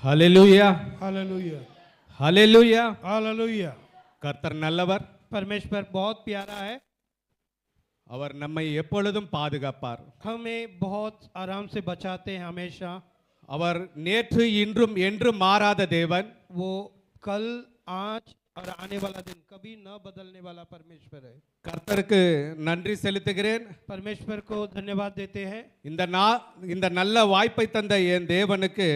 ஹalleluya hallelujah ஹalleluya hallelujah. கர்த்தர் நல்லவர். परमेश्वर बहुत प्यारा है, அவர் நம்மை எப்பொழுதும் பாதுகாப்பார். हमें बहुत आराम से बचाते हैं हमेशा। அவர் நேற்று இன்றும் என்றும் மாறாத தேவன். वो कल आज और आने वाला दिन कभी न बदलने वाला परमेश्वर है। கர்த்தருக்கு நன்றி செலுத்துகிறேன். परमेश्वर को धन्यवाद देते हैं। இந்த நல்ல வாய்ப்பை தந்த என் தேவனுக்கு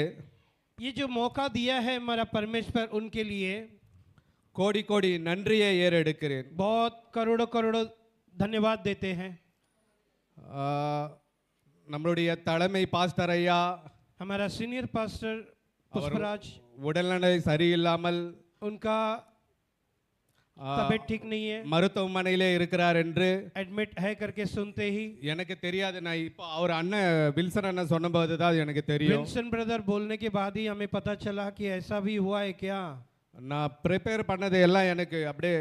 ये जो मौका दिया है हमारा परमेश्वर, उनके लिए கோடி கோடி நன்றியை ஏறெடுக்கிறேன். बहुत करोड़ों करोड़ों धन्यवाद देते हैं। நம்மளுடைய தலைமை பாஸ்டர் ஐயா, हमारा सीनियर पास्टर पुष्पराज, உடல்நலை சரியில்லாமல் उनका तबीयत ठीक नहीं है, மருத்துவமனையிலே இருக்கிறார் என்று एडमिट है करके सुनते ही எனக்கு தெரியாது. நான் இப்போ அவர் அண்ணன் வில்சன் அண்ணன் சொன்னபோது தான் எனக்கு தெரியும். विल्सन ब्रदर बोलने के बाद ही हमें पता चला कि ऐसा भी हुआ है क्या। நான் ப்ரிப்பேர் பண்ணது எல்லாம் எனக்கு அப்படியே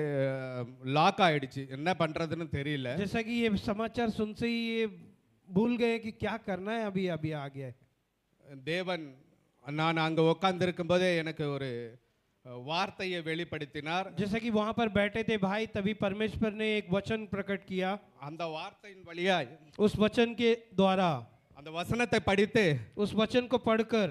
லாக் ஆயிடுச்சு. என்ன பண்றதுன்னு தெரியல. जैसा कि ये समाचार सुनते ही ये भूल गए कि क्या करना है, अभी अभी आ गया है। தேவன் நான் அங்க உட்கார்ந்து இருக்கும்போதே எனக்கு ஒரு வார்த்தையை வெளிப்படுத்தினார். जैसा कि वहां पर बैठे थे भाई, तभी परमेश्वर ने एक वचन प्रकट किया। அந்த வார்த்தையின் வழியாய், उस वचन के द्वारा, அந்த வசனத்தை படித்து उस वचन को पढ़कर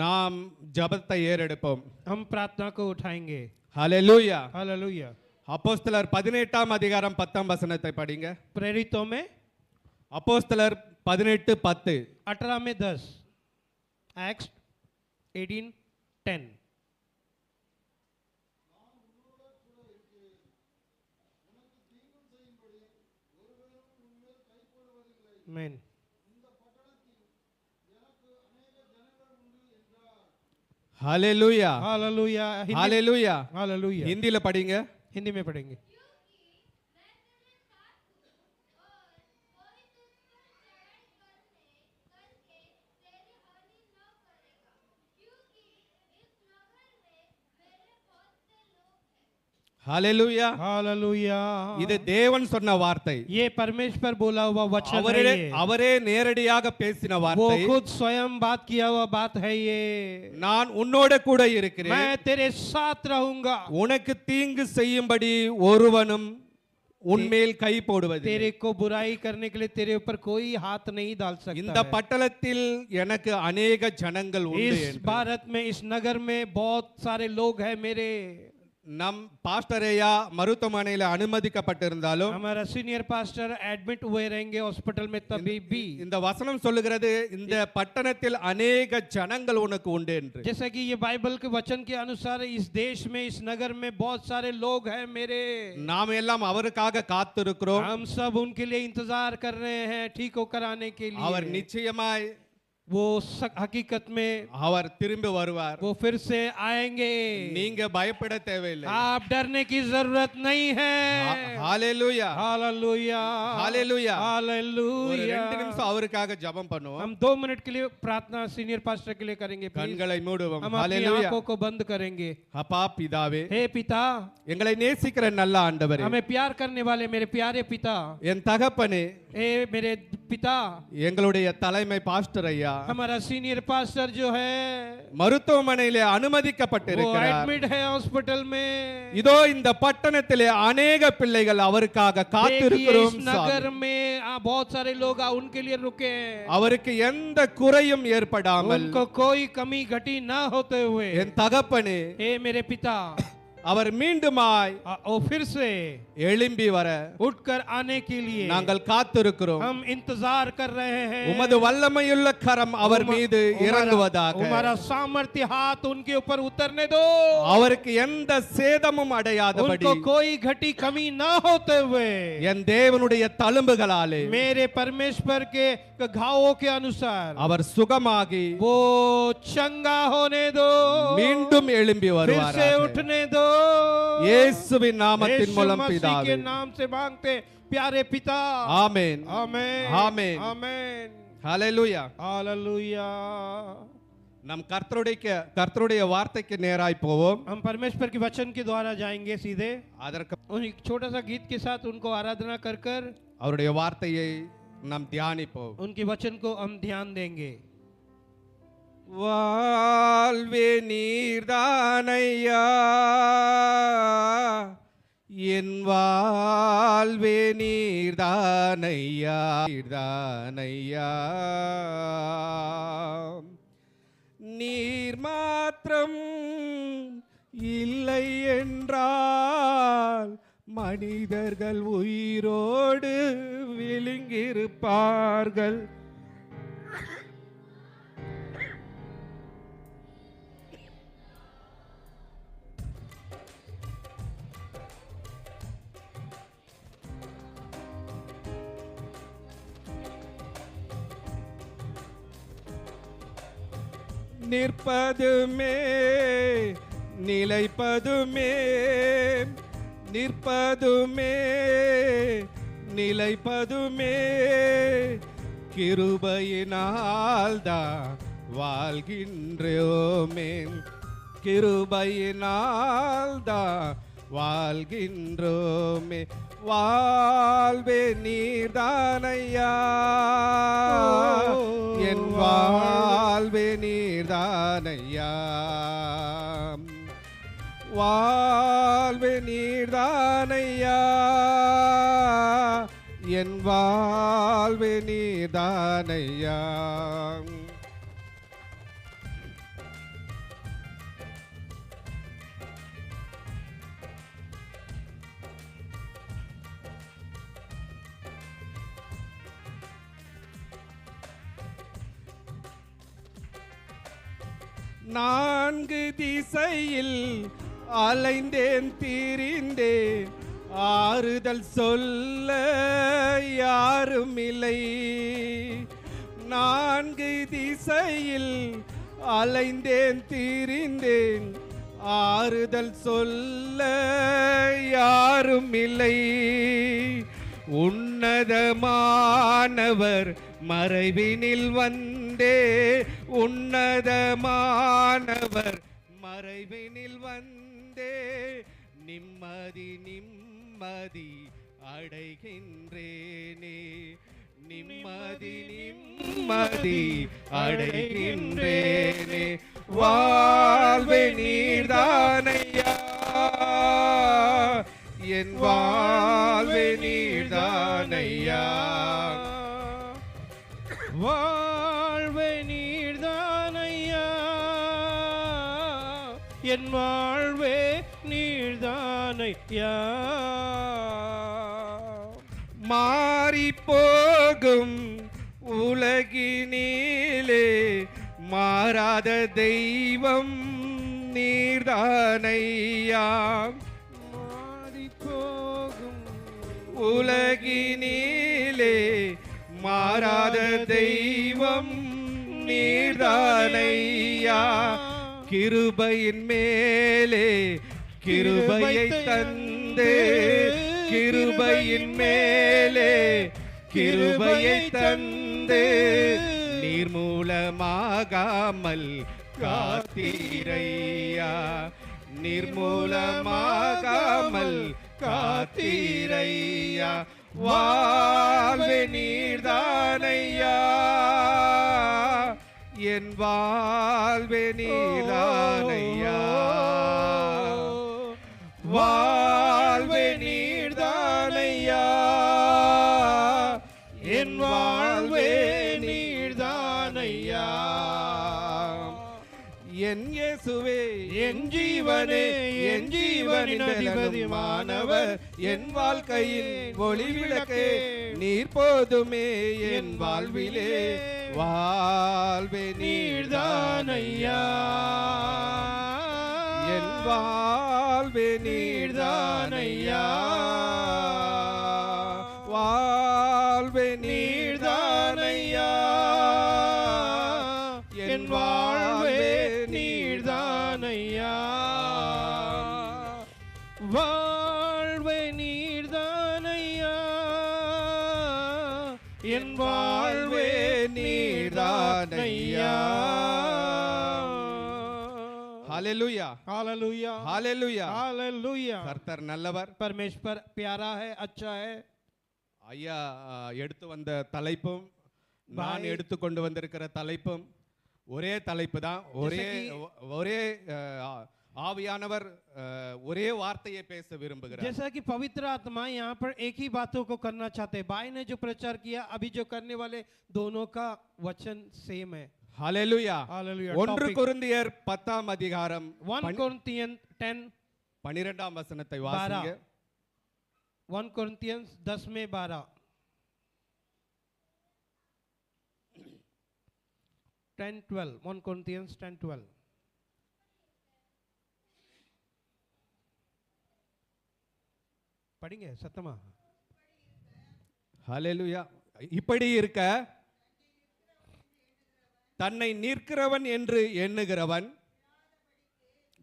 நாம் ஜெபத்தை ஏறெடுப்போம். हम प्रार्थना को उठाएंगे। ஹalleluya. हालेलुया। அப்போஸ்தலர் 18ஆம் அதிகாரம் 10ஆம் வசனத்தை படிங்க. प्रेरितों में அப்போஸ்தலர் 18:10. 18 में 10, एक्ट्स 18:10। आमीन। ஹalleluya. हालेलुया। ஹalleluya. हालेलुया। ஹிந்தில படிங்க. हिंदी में पढ़ेंगे। ஹalleluya. हालेलुया। இது தேவன் சொன்ன வார்த்தை. ये परमेश्वर बोला हुआ वचन है। அவரே நேரடியாக பேசின वो வார்த்தை. खुद स्वयं बात किया हुआ बात है ये। நான் உன்னோட கூட இருக்கிறேன், मैं तेरे साथ रहूंगा, உனக்கு தீங்கு செய்யும்படி ஒருவனும் உன்மேல் கை போடுவது. तेरे को बुराई करने के लिए तेरे ऊपर कोई हाथ नहीं डाल இந்த सकता है। பட்டணத்தில் எனக்கு अनेक ஜனங்கள் உண்டு इस என்று. भारत में, इस नगर में बहुत सारे लोग हैं मेरे। நம் பாஸ்டர் ஐயா மருத்துவமனையில் அனுமதிக்கப்பட்டிருந்தாலும் हमारा सीनियर पास्टर एडमिट हुए रहेंगे हॉस्पिटल में, तभी भी இந்த வசனம் சொல்லுகிறது இந்த பட்டணத்தில் अनेक ஜனங்கள் உனக்கு உண்டு என்று. जैसा कि ये बाइबल के वचन के अनुसार इस देश में, इस नगर में बहुत सारे लोग हैं मेरे। நாம் எல்லாம் அவருக்காக காத்திருக்கிறோம். हम सब उनके लिए इंतजार कर रहे हैं, ठीक होकर आने के அவர் लिए। நிச்சயமாய் वो हकीकत में அவர் திரும்பி வருவார். वो फिर से आएंगे। நீங்க பயப்பட தேவையில்லை. आप डरने की जरूरत नहीं है। ஹalleluya. हालेलुया। हालेलुया। ஒரு हालेलुया। 2 நிமிஷம் அவருக்காக ஜெபம் பண்ணுவோம். हम 2 मिनट के लिए प्रार्थना सीनियर पास्टर के लिए करेंगे। please। கண்களை மூடுவோம். हम अपनी ஹalleluya. आंखों को बंद करेंगे। அப்பா பிதாவே, हे पिता, எங்களை நேசிக்கிற நல்ல ஆண்டவரே, हमें प्यार करने वाले मेरे प्यारे पिता, என் தகப்பனே, हे मेरे पिता, எங்களுடைய தலைமை பாஸ்டர் ஐயா हमारा सीनियर पास्टर जो है மருத்துவமனையிலே वो அனுமதிக்கப்பட்டிருக்கிறார். एडमिट है हॉस्पिटल में। இதோ இந்த பட்டணத்திலே अनेक பிள்ளைகள் அவருக்காக देखिए, காத்திருக்கிறோம். इस नगर में बहुत सारे लोग उनके लिए रुके हैं, அவருக்கு எந்த குறையும் ஏற்படாமல் उनको कोई कमी घटी ना होते हुए। என் தகப்பனே, हे मेरे पिता, அவர் மீண்டுமாய் वो फिर से எழும்பி வர उठकर आने के लिए நாங்கள் காத்திருக்கிறோம். हम इंतजार कर रहे हैं। உமது வல்லமையுள்ள கரம் அவர் மீது இறங்குவதாக. हमारा सामर्थ्य हाथ उनके ऊपर उतरने दो, அவருக்கு எந்த சேதமும் அடையாதபடி उनको कोई घटी कमी ना होते हुए என் தேவனுடைய தழும்புகளாலே मेरे परमेश्वर के घावों के अनुसार அவர் சுகமாகி वो चंगा होने दो, மீண்டும் எழும்பி फिर से வருவார். उठने दो। இயேசுவின் நாமத்தின் यीशु மூலம் मसीह பிதாவே. के नाम से मांगते प्यारे पिता। ஆமென். आमेन। आमेन। आमेन। ஹalleluya. हालेलुया। நம் கர்த்தருடைய வார்த்தைக்கு நேராய் போவோம். हम परमेश्वर के वचन के द्वारा जाएंगे सीधे। அதற்கு एक छोटा सा गीत के साथ उनको आराधना कर कर அவருடைய வார்த்தையை நாம் தியானிப்போம். उनके वचन को हम ध्यान देंगे। வாழ்வே நீர்தானையா, என் வாழ்வே நீர்தானையா, நீர்தானையா. நீர் மாத்திரம் இல்லை என்றால் மனிதர்கள் உயிரோடு விழுங்கியிருப்பார்கள். நிற்பதுமே நிலைப்பதுமே, நிற்பதுமே நிலைப்பதுமே கிருபையினால் தான் வாழ்கின்றோமே, கிருபையினால் தான் வாழ்கின்றோமே. வாழ்வே நீர்தானையா, என் வாழ்வே நீர்தானையா, வாழ்வே நீர்தானையா, என் வாழ்வே நீர்தானையா. நான்கு திசையில் அலைந்தேன் திரிந்தேன், ஆறுதல் சொல்ல யாரும் இல்லை. நான்கு திசையில் அலைந்தேன் திரிந்தேன், ஆறுதல் சொல்ல யாரும் இல்லை. உன்னதமானவர் மறைவினில் வந்தே, உன்னதமானவர் மறைவினில் வந்தே, நிம்மதி நிம்மதி அடைகின்றேனே, நிம்மதி நிம்மதி அடைகின்றேனே. வாழ்வே நீர்தானையா, என் வாழ்வே நீர்தானையா, வாழ்வே நீர்தானையா, என் வாழ்வே நீர்தானையா. மாறி போகும் உலகினிலே மாறாத தெய்வம் நீர்தானையா, மாறி போகும் உலகினிலே மாறாத தெய்வம் நீர்தானையா. கிருபையின் மேலே கிருபையை தந்து, கிருபையின் மேலே கிருபையை தந்து, நீர் மூலமாகாமல் காத்தீரையா, நிர்மூலமாகாமல் காத்தீரையா. வாழ்வே நீர்தானையா, என் வாழ்வே நீர்தானையா, வாழ்வே நீர்தானையா, என் வாழ்வே நீர்தானையா. என் இயேசுவே என் ஜீவனே, என் ஜீவனின் அதிபதியானவர், என் வாழ்க்கையில் ஒளி விளக்கே நீர் போதுமே என் வாழ்விலே. வாழ்வே நீர்தானையா, என் வாழ்வே நீர்தானையா, வாழ்வே நீர்தானையா, என் வாழ்வே நீர்தானையா, வாழ்வே நீர்தானையா, என் வாழ்வே நீர்தானையா. ஹalleluya, हालेलुया, ஹalleluya. हालेलुया. கர்த்தர் நல்லவர். परमेश्वर प्यारा है, अच्छा है. ஐயா எடுத்து வந்த தலைப்பும் நான் பாய். எடுத்து கொண்டு வந்திருக்கிற தலைப்பும் ஒரே தலைப்பு தான், ஒரே जैसे ஒரே ஆவியானவர் ஒரே வார்த்தையை பேச விரும்புகிறார். जैसा कि पवित्र आत्मा यहाँ पर एक ही बातों को करना चाहते हैं। भाई ने जो प्रचार किया, अभी जो करने वाले दोनों का वचन सेम है। ஹalleluya. Hallelujah. 1 Topic. கொரிந்தியர் 10ஆம் அதிகாரம் 1 Corinthians 10 12ஆம் வசனத்தை வாசிங்க. 1 Corinthians 10 में 12 10:12 1 Corinthians 10:12 पढ़ेंगे सतमा। ஹalleluya. இப்படி இருக்க தன்னை நிற்கிறவன் என்று எண்ணுகிறவன்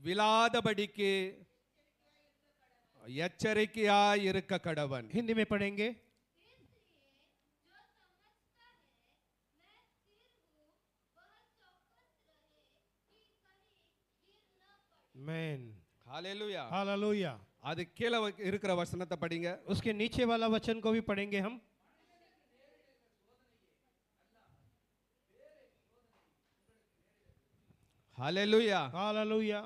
விழாதபடிக்கு எச்சரிக்கையாய் இருக்க கடவன். हिंदी में पढ़ेंगे। मैन ஹalleluya. हालेलुया। அது கீழே இருக்கிற வசனத்தை படிங்க. उसके नीचे वाला वचन को भी पढ़ेंगे हम। ஹalleluya. हालेलुया।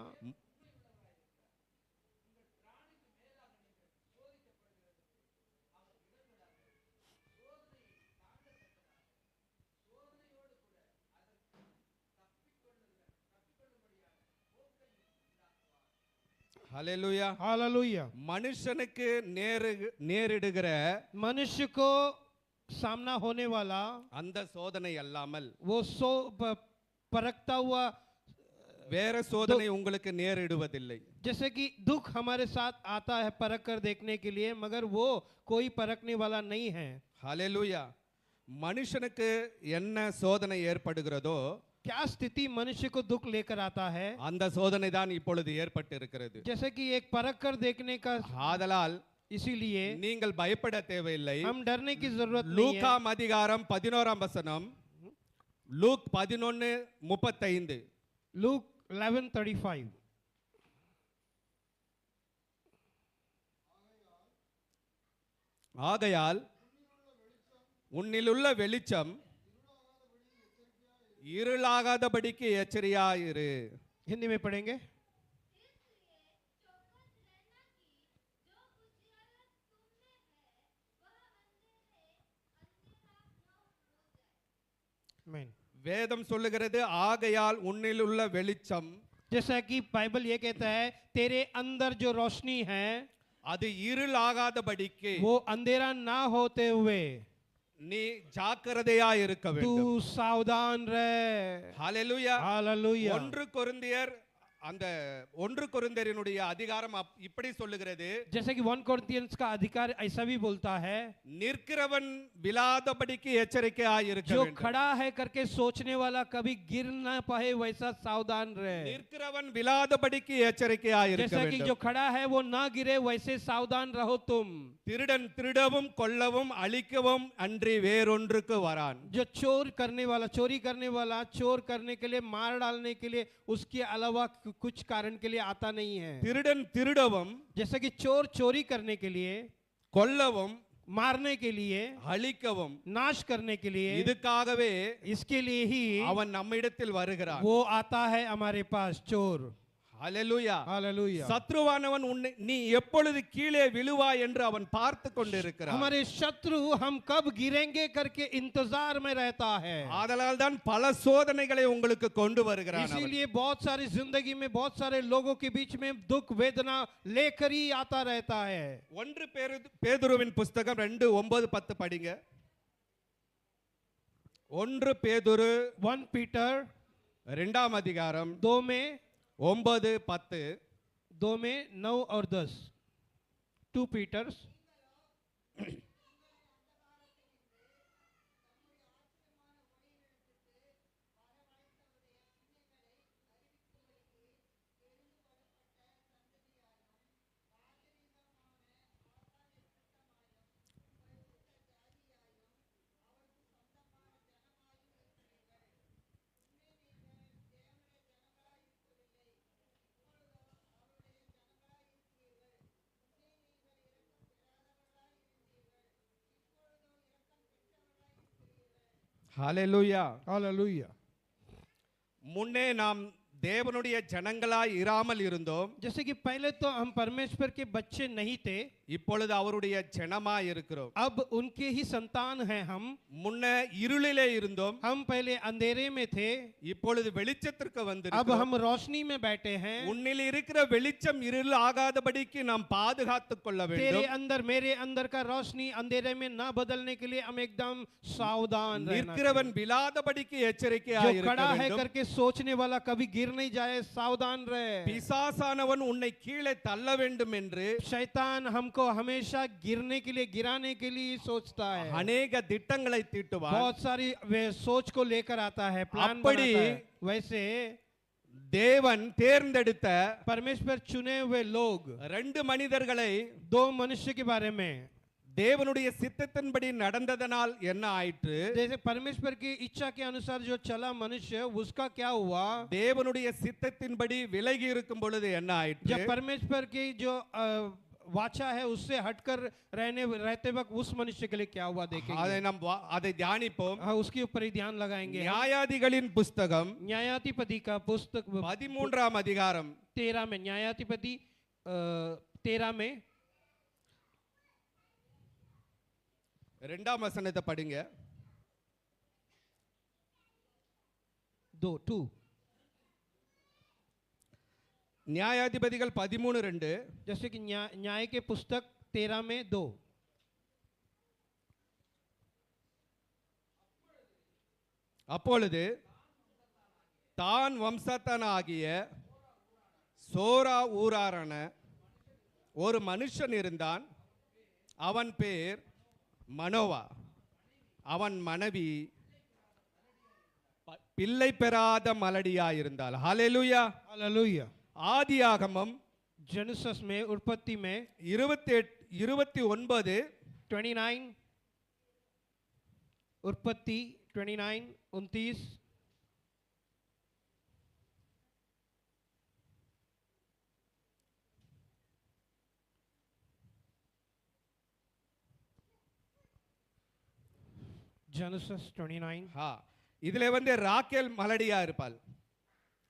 ஹalleluya. हालेलुया। மனுஷனுக்கு நேரிடுகிற मनुष्य को सामना होने वाला அந்த சோதனை அல்லாமல் वो परखता हुआ வேற சோதனை உங்களுக்கு நேரிடுவதில்லை. जैसे कि दुख हमारे साथ आता है परख कर देखने के लिए, मगर वो कोई परखने वाला नहीं है। ஹalleluya. மனுஷனுக்கு என்ன சோதனை ஏற்படுகிறதோ क्या स्थिति मनुष्य को दुख लेकर आता है, அந்த சோதனை தான் இப்பொழுது ஏற்பட்டு இருக்கிறது. जैसे कि एक परख कर देखने का, ஆதலால் इसीलिए நீங்கள் பயப்பட தேவையில்லை. हम डरने की जरूरत नहीं है। லூக்காம் அதிகாரம் 11ஆம் வசனம், லூக் 11:35. लूक 11:35 ஆகையால் உன்னிலுள்ள வெளிச்சம் இருளாகாதபடிக்கு எச்சரியாயிரு. हिंदी में पढ़ेंगे। मैन வேதம் சொல்லுகிறது ஆகையால் உன்னிலுள்ள வெளிச்சம், जैसा कि बाइबल ये कहता है तेरे अंदर जो रोशनी है அது இருளாகாதபடிக்கு वो अंधेरा ना होते हुए நீ ஜாக்கிரதையா இருக்க तू வேண்டும். सावधान रहे। ஹalleluya. हालेलुया। 1 கொரிந்தியர் அந்த 1 கொரிந்தியரினுடைய அதிகாரம் இப்படி சொல்லுகிறது, जैसे कि 1 कोरिन्थियंस का अधिकार ऐसा भी बोलता है, நிற்கிறவன் விழாதபடிக்கு எச்சரிக்கையாய் இருக்க जो வேண்டும். खड़ा है करके सोचने वाला कभी गिर ना पाए वैसा सावधान रहे। நிற்கிறவன் விழாதபடிக்கு எச்சரிக்கையாய் இருக்க जैसा कि जो வேண்டும். खड़ा है वो ना गिरे वैसे सावधान रहो तुम। திருடன் திருடவும் கொல்லவும் அழிக்கவும் அன்றி வேறொன்றுக்கு வரான். जो चोर करने वाला, चोरी करने वाला, चोर करने के लिए, मार डालने के लिए, उसके अलावा कुछ कारण के लिए आता नहीं है। திருடன் திருடவும் जैसे कि चोर चोरी करने के लिए, கொல்லவும் मारने के लिए, அழிக்கவும் नाश करने के लिए, இதுக்காகவே इसके लिए ही அவன் நம்மிடத்தில் வருகிறான். वो आता है हमारे पास, चोर। ஹalleluya. हालेलुया। சத்ருவானவன் உன்னை நீ எப்பொழுது கீழே விழுவாய் என்று அவன் பார்த்து கொண்டிருக்கிறான். हमारे शत्रु हम कब गिरेंगे करके इंतजार में रहता है। ஆதலால் தான் பல சோதனைகளை உங்களுக்கு கொண்டு வருகிறான் அவன். इसीलिए बहुत सारी जिंदगी में बहुत सारे लोगों के बीच में दुख वेदना लेकर ही आता रहता है। 1 பேதுருவின் புஸ்தகம் 2:9-10 படிங்க. 1 பேதுரு 1 पीटर 2ஆம் அதிகாரம் 2 में 9-10. 2 में 9 और 10। 2 पीटर्स ஹalleluya. हालेलुया। முன்னே நாம் தேவனுடைய ஜனங்களாய் இராமல் இருந்தோம். जैसे कि पहले तो हम परमेश्वर के बच्चे नहीं थे, இப்பொழுது அவருடைய ஜனமாய் இருக்கிறோம். अब उनके ही संतान हैं हम. முன்ன இருளிலே இருந்தோம், हम पहले अंधेरे में थे, இப்பொழுது வெளிச்சத்திற்கு अब வந்திருக்கிறோம். हम रोशनी में बैठे हैं. உன்னில் இருக்கிற வெளிச்சம் இருள் ஆகாதபடிக்கு நாம் பாதுகாத்துக் கொள்ள तेरे வேண்டும். अंदर मेरे अंदर का रोशनी अंधेरे में ना बदलने के लिए हम एकदम सावधान रहना நிற்கிறவன் चाहिए. விழாதபடிக்கு जो எச்சரிக்கையாய் இருக்க खड़ा है வேண்டும். करके सोचने वाला कभी गिर नहीं जाए, सावधान रहे. பிசாசானவன் உன்னை கீழே தள்ள வேண்டும் என்று शैतान हमको हमेशा गिरने के लिए, गिराने के लिए ही सोचता है. அநேக திட்டங்களை தீட்டுவான். बहुत सारी वे सोच को लेकर आता है, प्लान அப்படி बनाता है. वैसे தேவன் தேர்ந்தெடுத்த परमेश्वर चुने हुए लोग, ரெண்டு மனிதர்களை दो मनुष्य के बारे में, தேவனுடைய சித்தத்தின்படி நடந்ததனால் என்ன ஆயிற்று? जैसे परमेश्वर की इच्छा के अनुसार जो चला मनुष्य, उसका क्या हुआ? தேவனுடைய சித்தத்தின்படி விலகி இருக்கும் பொழுது என்ன ஆயிற்று? जब परमेश्वर की जो वाचा है उससे हटकर रहते वक्त उस मनुष्य के लिए क्या हुआ देखेंगे. அதை நாம் அதை தியானிப்போம். हाँ, उसके ऊपर ही ध्यान लगाएंगे. நியாயாதிகளின் புஸ்தகம் न्यायाधिपति का पुस्तक 13ஆம் அதிகாரம் 13 में, न्यायाधिपति 13 में 2ஆம் வசனத்தை படிங்க. 2 நியாயாதிபதிகள் 13:2. जैसे कि न्याय के पुस्तक 13 में 2. அப்பொழுது தான் வம்சத்தானாகிய சோரா ஊராரான ஒரு மனுஷன் இருந்தான். அவன் பேர் மனோவா. அவன் மனைவி பிள்ளை பெறாத மலடியாயிருந்தாள். ஹல்லேலூயா. हालेलुया. ஆதியாகமம் जेनेसिस में, उत्पत्ति में 29 29, उत्पत्ति 29 29. जेनेसिस 29. ஹா இதுல ராக்கேல் மலடியா இருப்பாள்.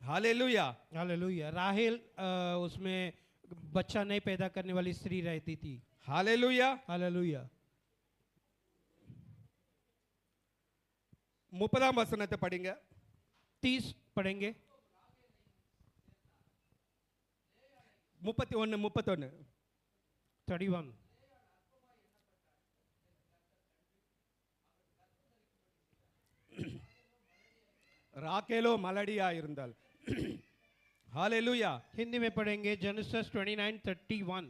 ஹல்லேலூயா. हालेलुया. राहेल उसमें बच्चा नहीं पैदा करने वाली स्त्री रहती थी. ஹல்லேலூயா. हालेलुया. 30ஆம் வசனத்தை படிங்க. 30 पढ़ेंगे. 31 31. ராக்கேலோ மலடியா இருந்தாள். ஹல்லேலூயா. हिंदी में पढ़ेंगे. जेनेसिस 29:31.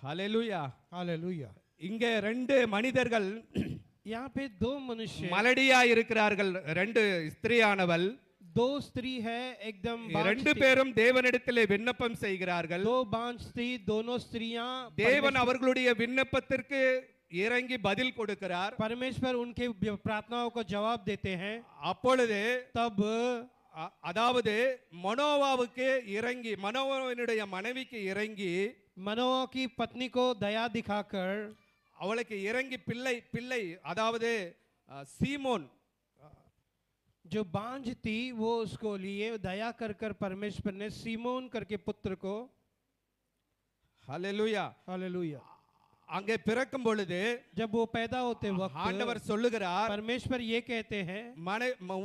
ஹல்லேலூயா. हालेलुया. இங்க ரெண்டு மனிதர்கள் यहाँ पे दो मनुष्य, மலடியா இருக்கிறார்கள். ரெண்டு ஸ்திரீயானவள், दो स्त्री है, एकदम बांझ ரெண்டு स्त्री. பேரும் தேவனிடத்திலே விண்ணப்பம் செய்கிறார்கள். दो बांझ स्त्री, दोनों स्त्रियां. தேவன் அவர்களுடைய விண்ணப்பத்திற்கு இறங்கி பதில் கொடுக்கிறார். परमेश्वर उनके प्रार्थनाओं को जवाब देते हैं. அப்பொழுது तब அதாவது மனோவாவுக்கு இறங்கி, மனோவாவினுடைய மனைவிக்கு இறங்கி, मनोआ की पत्नी को दया दिखाकर, அவளுக்கு இறங்கி பிள்ளை அதாவது சீமோன், जो बांझ थी वो उसको लिए दया कर कर परमेश्वर ने सीमोन करके पुत्र को. ஹல்லேலூயா. हालेलुया. அங்கே பிறக்கும் பொழுது जब वो पैदा होते वक्त ஆண்டவர் சொல்லுகிறார், परमेश्वर ये कहते हैं,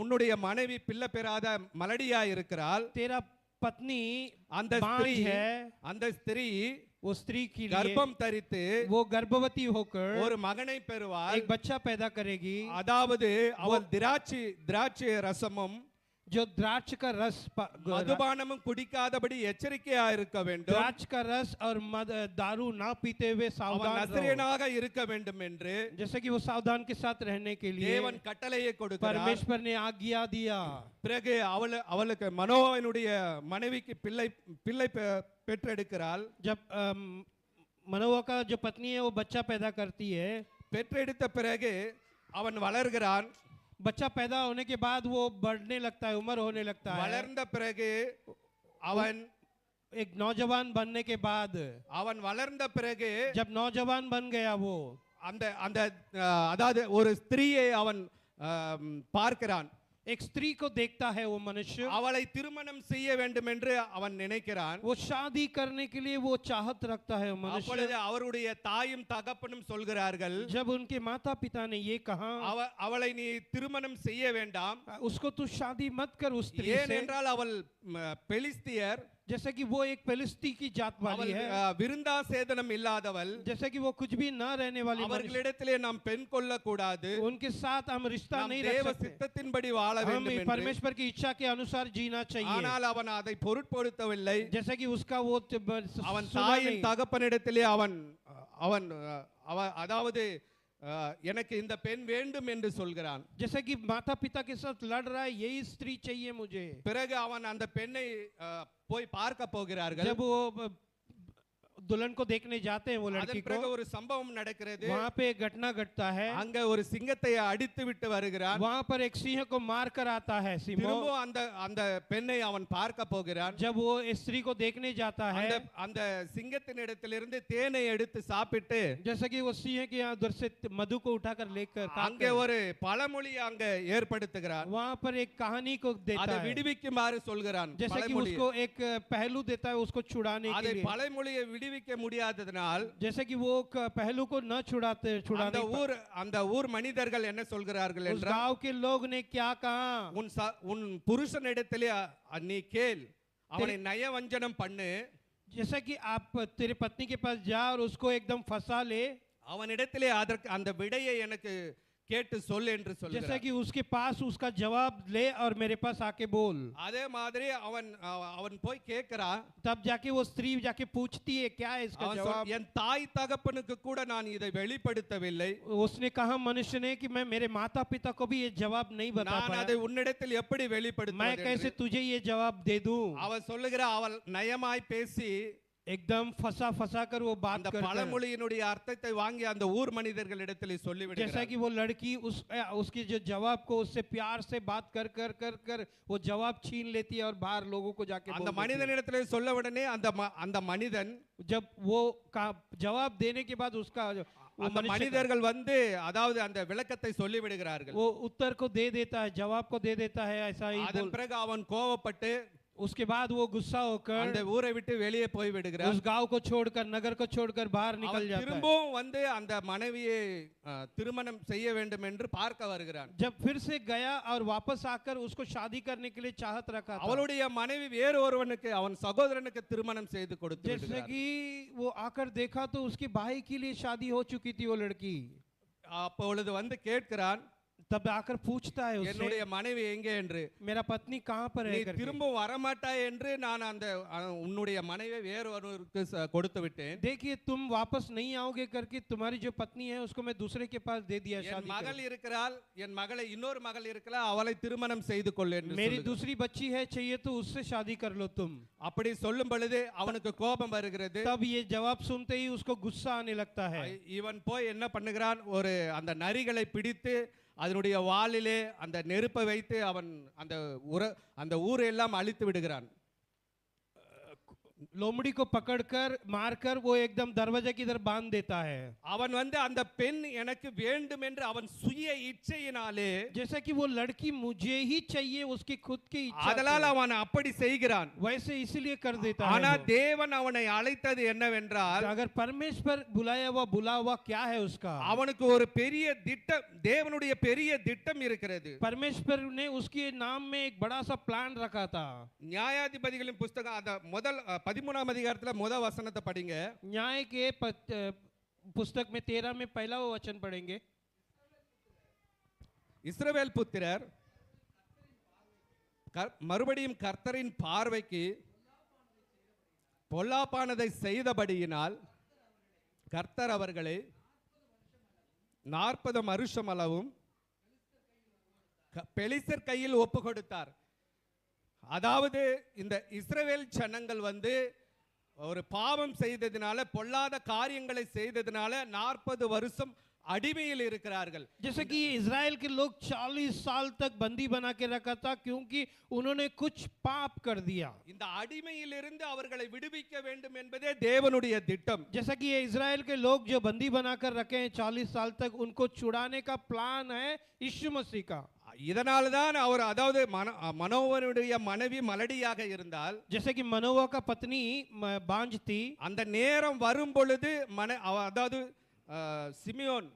உன்னுடைய மனைவி பிள்ளை பெறாத மலடியா இருக்கிறாள். तेरा पत्नी அந்த बांझ ஸ்திரீ है. அந்த ஸ்திரீ वो स्त्री की लिए கர்ப்பம் தரித்து वो गर्भवती होकर ஒரு மகனை பெறுவாள். एक बच्चा पैदा करेगी. அதாவது அவள் திராட்சை ரசமும் जो द्राक्ष का रस மதுபானமும் குடிக்காதபடி எச்சரிக்கையா இருக்க வேண்டும். द्राक्ष का रस और दारू ना पीते हुए அவன் सावधान रहो. நசரேயனாக இருக்க வேண்டும் என்று जैसे कि वो सावधान के साथ रहने के लिए தேவன் கட்டளையை கொடுக்கிறார். परमेश्वर ने आज्ञा दिया. பிறகு அவளுக்கு மனோவாவினுடைய மனைவிக்கு பிள்ளை பெற்றெடுக்கிறாள். जब मनोवा का जो पत्नी है वो बच्चा पैदा करती है. பெற்றெடுத்த பிறகு அவன் வளர்கிறான். बच्चा पैदा होने के बाद वो बढ़ने लगता है, उम्र होने लगता है. வளர்ந்த பிறகு அவன் एक नौजवान बनने के बाद அவன் வளர்ந்த பிறகு जब नौजवान बन गया वो அந்த அந்த அதாவது ஒரு ஸ்திரீயை அவன் பார்க்கிறான். एक स्त्री को देखता है वो मनुष्य அவளை திருமணம் செய்ய வேண்டும் என்று அவன் நினைக்கிறான். वो शादी करने के लिए वो चाहत रखता है वो அப்பொழுது मनुष्य அவருடைய தாயும் தகப்பனும் சொல்கிறார்கள், जब उनके माता पिता ने ये कहा அவளை நீ திருமணம் செய்ய வேண்டாம், उसको तू शादी मत कर उस स्त्री से ஏனென்றால் அவள் பெலிஸ்தியர், जैसे कि वो एक फिलिस्ती की जात அவள் वाली है விருந்தாசேதனம் இல்லாதவள், जैसे कि वो कुछ भी न रहने वाली मनुष्य அவர்களிடத்திலே நாம் பெண் கொள்ள கூடாது, उनके साथ हम रिश्ता நாம் नहीं रख தேவ सकते சித்தத்தின்படி வாழ हमें வேண்டும் என்று. परमेश्वर की इच्छा के अनुसार जीना चाहिए ஆனால் அவன் அதை பொருட்படுத்தவில்லை. जैसे कि उसका वो அவன் सुना தாயின் नहीं। தகப்பனிடத்திலே அவன் அவன் அதாவது எனக்கு இந்த பெண் வேண்டும் என்று சொல்கிறான். जैसे कि माता पिता के साथ लड़ रहा है यही स्त्री चाहिए मुझे பிறகு அவன் அந்த பெண்ணை போய் பார்க்க போகிறார்கள். जब वो दुल्हन को देखने जाते हैं वो लड़की அதன் பிறகு को ஒரு சம்பவம் நடக்கிறது. वहाँ पे एक घटना घटता है அங்க ஒரு சிங்கத்தை அடித்து விட்டு வருகிறான். वहाँ पर एक सिंह को मार कर आता है सिमो திரும்ப அந்த அந்த பெண்ணை அவன் பார்க்க போகிறான். जब वो इस स्त्री को देखने जाता है அந்த அந்த சிங்கத்தினிடத்திலிருந்து தேனை எடுத்து சாப்பிட்டு जैसे कि वो सिंह के यहाँ उधर से मधु को उठाकर लेकर அங்கே ஒரு பழமொழி அங்க ஏற்படுத்துகிறான். वहाँ पर एक कहानी को அதை देता है விடுவிக்குமாறு சொல்கிறான். जैसे कि பழமொழியை. उसको एक पहलू देता है उसको छुड़ाने के அதை लिए பழமொழியை விடுவிக்க முடியாததனால் जैसे कि वो पहलू को न छुड़ाने அந்த ஊர் மனிதர்கள் என்ன சொல்கிறார்கள் उस என்றால், गांव के लोग ने क्या कहा உன் புருஷனிடத்திலே நீ கேள், அவனை நயவஞ்சனம் பண்ணு, जैसे कि आप तेरे पत्नी के पास जा और उसको एकदम फंसा ले அவனிடத்திலே அதற்கு அந்த விடையை எனக்கு கேட்டு சொல் என்று जैसे சொல்கிறார். कि उसके पास उसका जवाब ले और मेरे पास आके बोल அதே மாதிரி அவன் போய் கேட்கிறான். तब जाके वो स्त्री जाके पूछती है क्या है इसका அவன் जवाब என் தாய் தகப்பனுக்கு கூட நான் இதை வெளிப்படுத்தவில்லை, उसने कहा मनुष्य ने कि मैं मेरे माता पिता को भी ये जवाब नहीं बता நான் पाया அதை उன்னிடத்தில் எப்படி मैं வெளிப்படுத்துவது कैसे என்று. तुझे ये जवाब दे दूं அவள் சொல்லுகிறா, அவள் நயமாய் பேசி एकदम फंसा फंसा कर वो बात அந்த कर பழமொழியினுடைய அர்த்தத்தை வாங்கி அந்த ஊர் மனிதர்களிடத்தில் जैसा சொல்லிவிடுகிறார். कि वो लड़की उसकी जो जवाब को उससे प्यार से बात कर कर कर कर वो जवाब छीन लेती है और बाहर लोगों को जाके அந்த बोल देती है। மனிதனிடத்திலே சொல்ல உடனே அந்த மனிதன் जब वो जवाब देने के बाद उसका वो அந்த மனிதர்கள் வந்து அதாவது அந்த விளக்கத்தை சொல்லி விடுகிறார்கள். वो उत्तर को दे देता है जवाब को दे देता है ऐसा ही அதன் பிறகு அவன் கோபப்பட்டு उसके बाद वो गुस्सा அந்த होकर ஊரை விட்டு வெளியே போய் விடுகிறார். उस गांव को छोड़कर नगर को छोड़कर बाहर निकल அவன் जाता है திரும்பவும் வந்து அந்த மனைவியை திருமணம் செய்ய வேண்டும் என்று பார்க்க வருகிறான். जब फिर से गया और वापस आकर उसको शादी करने के लिए चाहत रखा था அவளுடைய மனைவி வேறு ஒருவனுக்கு அவன் சகோதரனுக்கு திருமணம் செய்து கொடுத்து जैसे விடுகிறார். कि वो आकर देखा तो उसके भाई के लिए शादी हो चुकी थी वो लड़की அப்பொழுது வந்து கேட்கிறான், तब आकर पूछता है उससे என்னுடைய மனைவி எங்கே என்று. मेरा पत्नी कहाँ पर நீ है करके। திரும்ப வரமாட்டாய் என்று நான் அந்த உன்னுடைய மனைவியை வேறு ஒருவருக்கு கொடுத்து விட்டேன். देखिए तुम वापस नहीं आओगे करके तुम्हारी जो पत्नी है उसको मैं दूसरे के पास दे दिया என் शादी மகள் करके। இருக்கிறாள், என் மகளை இன்னொரு மகள் இருக்கிறாள், அவளை திருமணம் செய்து கொள் என்று मेरी சொல்லுகிறார். दूसरी बच्ची है चाहिए तो उससे शादी कर लो तुम। அப்படி சொல்லும் பொழுது அவனுக்கு கோபம் வருகிறது. तब ये जवाब सुनते ही उसको गुस्सा आने लगता है இவன் போய் என்ன பண்ணுகிறான், ஒரு அந்த நரிகளை பிடித்து அதனுடைய வாளிலே அந்த நெருப்பை வைத்து அவன் அந்த ஊரெல்லாம் அழித்து விடுகிறான். लोमड़ी को पकड़कर मारकर वो एकदम दरवाजे की तरफ बांध देता है அவன் வந்து அந்த பெண் எனக்கு வேண்டும் என்று அவன் சுய இச்சையினாலே जैसे कि वो लड़की मुझे ही चाहिए उसकी खुद की इच्छा அதனால் से। அவன் அப்படி செய்கிறான். वैसे इसीलिए कर देता ஆனா है वो। தேவன் அவனை அழைத்தது என்னவென்றால், अगर परमेश्वर बुला हुआ क्या है उसका அவனுக்கு ஒரு பெரிய திட்டம், தேவனுடைய பெரிய திட்டம் இருக்கிறது. परमेश्वर ने उसके नाम में एक बड़ा सा प्लान रखा था நியாயாதிபதிகளின் புஸ்தகம் அந்த முதல் 13ஆம் அதிகாரத்துல முதல் வசனத்தை படிங்க. न्याय के पुस्तक में 13 में पहला वो वचन पढ़ेंगे। இஸ்ரவேல் புத்திரர் மறுபடியும் கர்த்தரின் பார்வைக்கு பொல்லாப்பானதை செய்தபடியினால் கர்த்தர் அவர்களை 40 வருஷம் அளவும் பெலிஸ்தர் கையில் ஒப்பு கொடுத்தார். அதாவது இந்த இஸ்ரவேல் ஜனங்கள் வந்து ஒரு பாவம் செய்ததினால, பொல்லாத காரியங்களை செய்ததினால 40 வருஷம் அடிமையில் இருக்கிறார்கள். जैसे कि इज़राइल के लोग 40 साल तक बंदी बना के रखा था क्योंकि उन्होंने कुछ पाप कर दिया। இந்த அடிமையிலிருந்து அவர்களை விடுவிக்க வேண்டும் என்பதே தேவனுடைய திட்டம். जैसा कि ये इज़राइल के लोग जो बंदी बनाकर रखे हैं 40 साल तक, उनको छुड़ाने का प्लान है यीशु मसीह का। இதனால தான் அவர் அதாவது மனோவனுடைய மனைவி மலடியாக இருந்தால், जैसे कि मनोवा का पत्नी बांझ थी, அந்த நேரம் வரும் பொழுது அதாவது சிமியோன்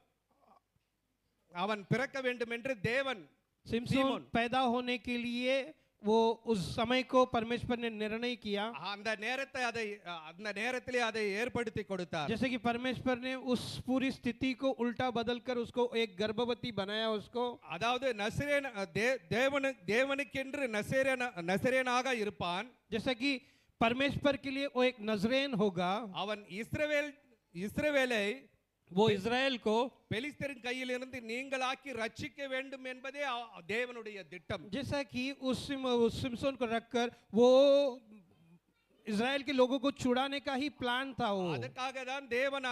அவன் பிறக்க வேண்டும் என்று தேவன் सिमसोन पैदा होने के लिए वो उस समय को परमेश्वर ने निर्णय किया। அந்த நேரத்திலே அதை ஏற்படுத்தி கொடுத்தார். जैसे कि परमेश्वर ने उस पूरी स्थिति को उल्टा बदलकर उसको एक गर्भवती बनाया उसको। அதாவது தேவனுக்கென்று நசரேனாக இருப்பான். जैसा कि परमेश्वर के लिए वो एक नजरेन होगा। அவன் இஸ்ரவேலை वो इज़राइल को பெலிஸ்தரின் கையிலிருந்து நீங்களாக்கி ரட்சிக்க வேண்டும் என்பதே தேவனுடைய திட்டம். जैसा कि उस सिमसोन को रखकर वो इज़राइल के लोगों को छुड़ाने का ही प्लान था वो। அதுக்காக தான் தேவன்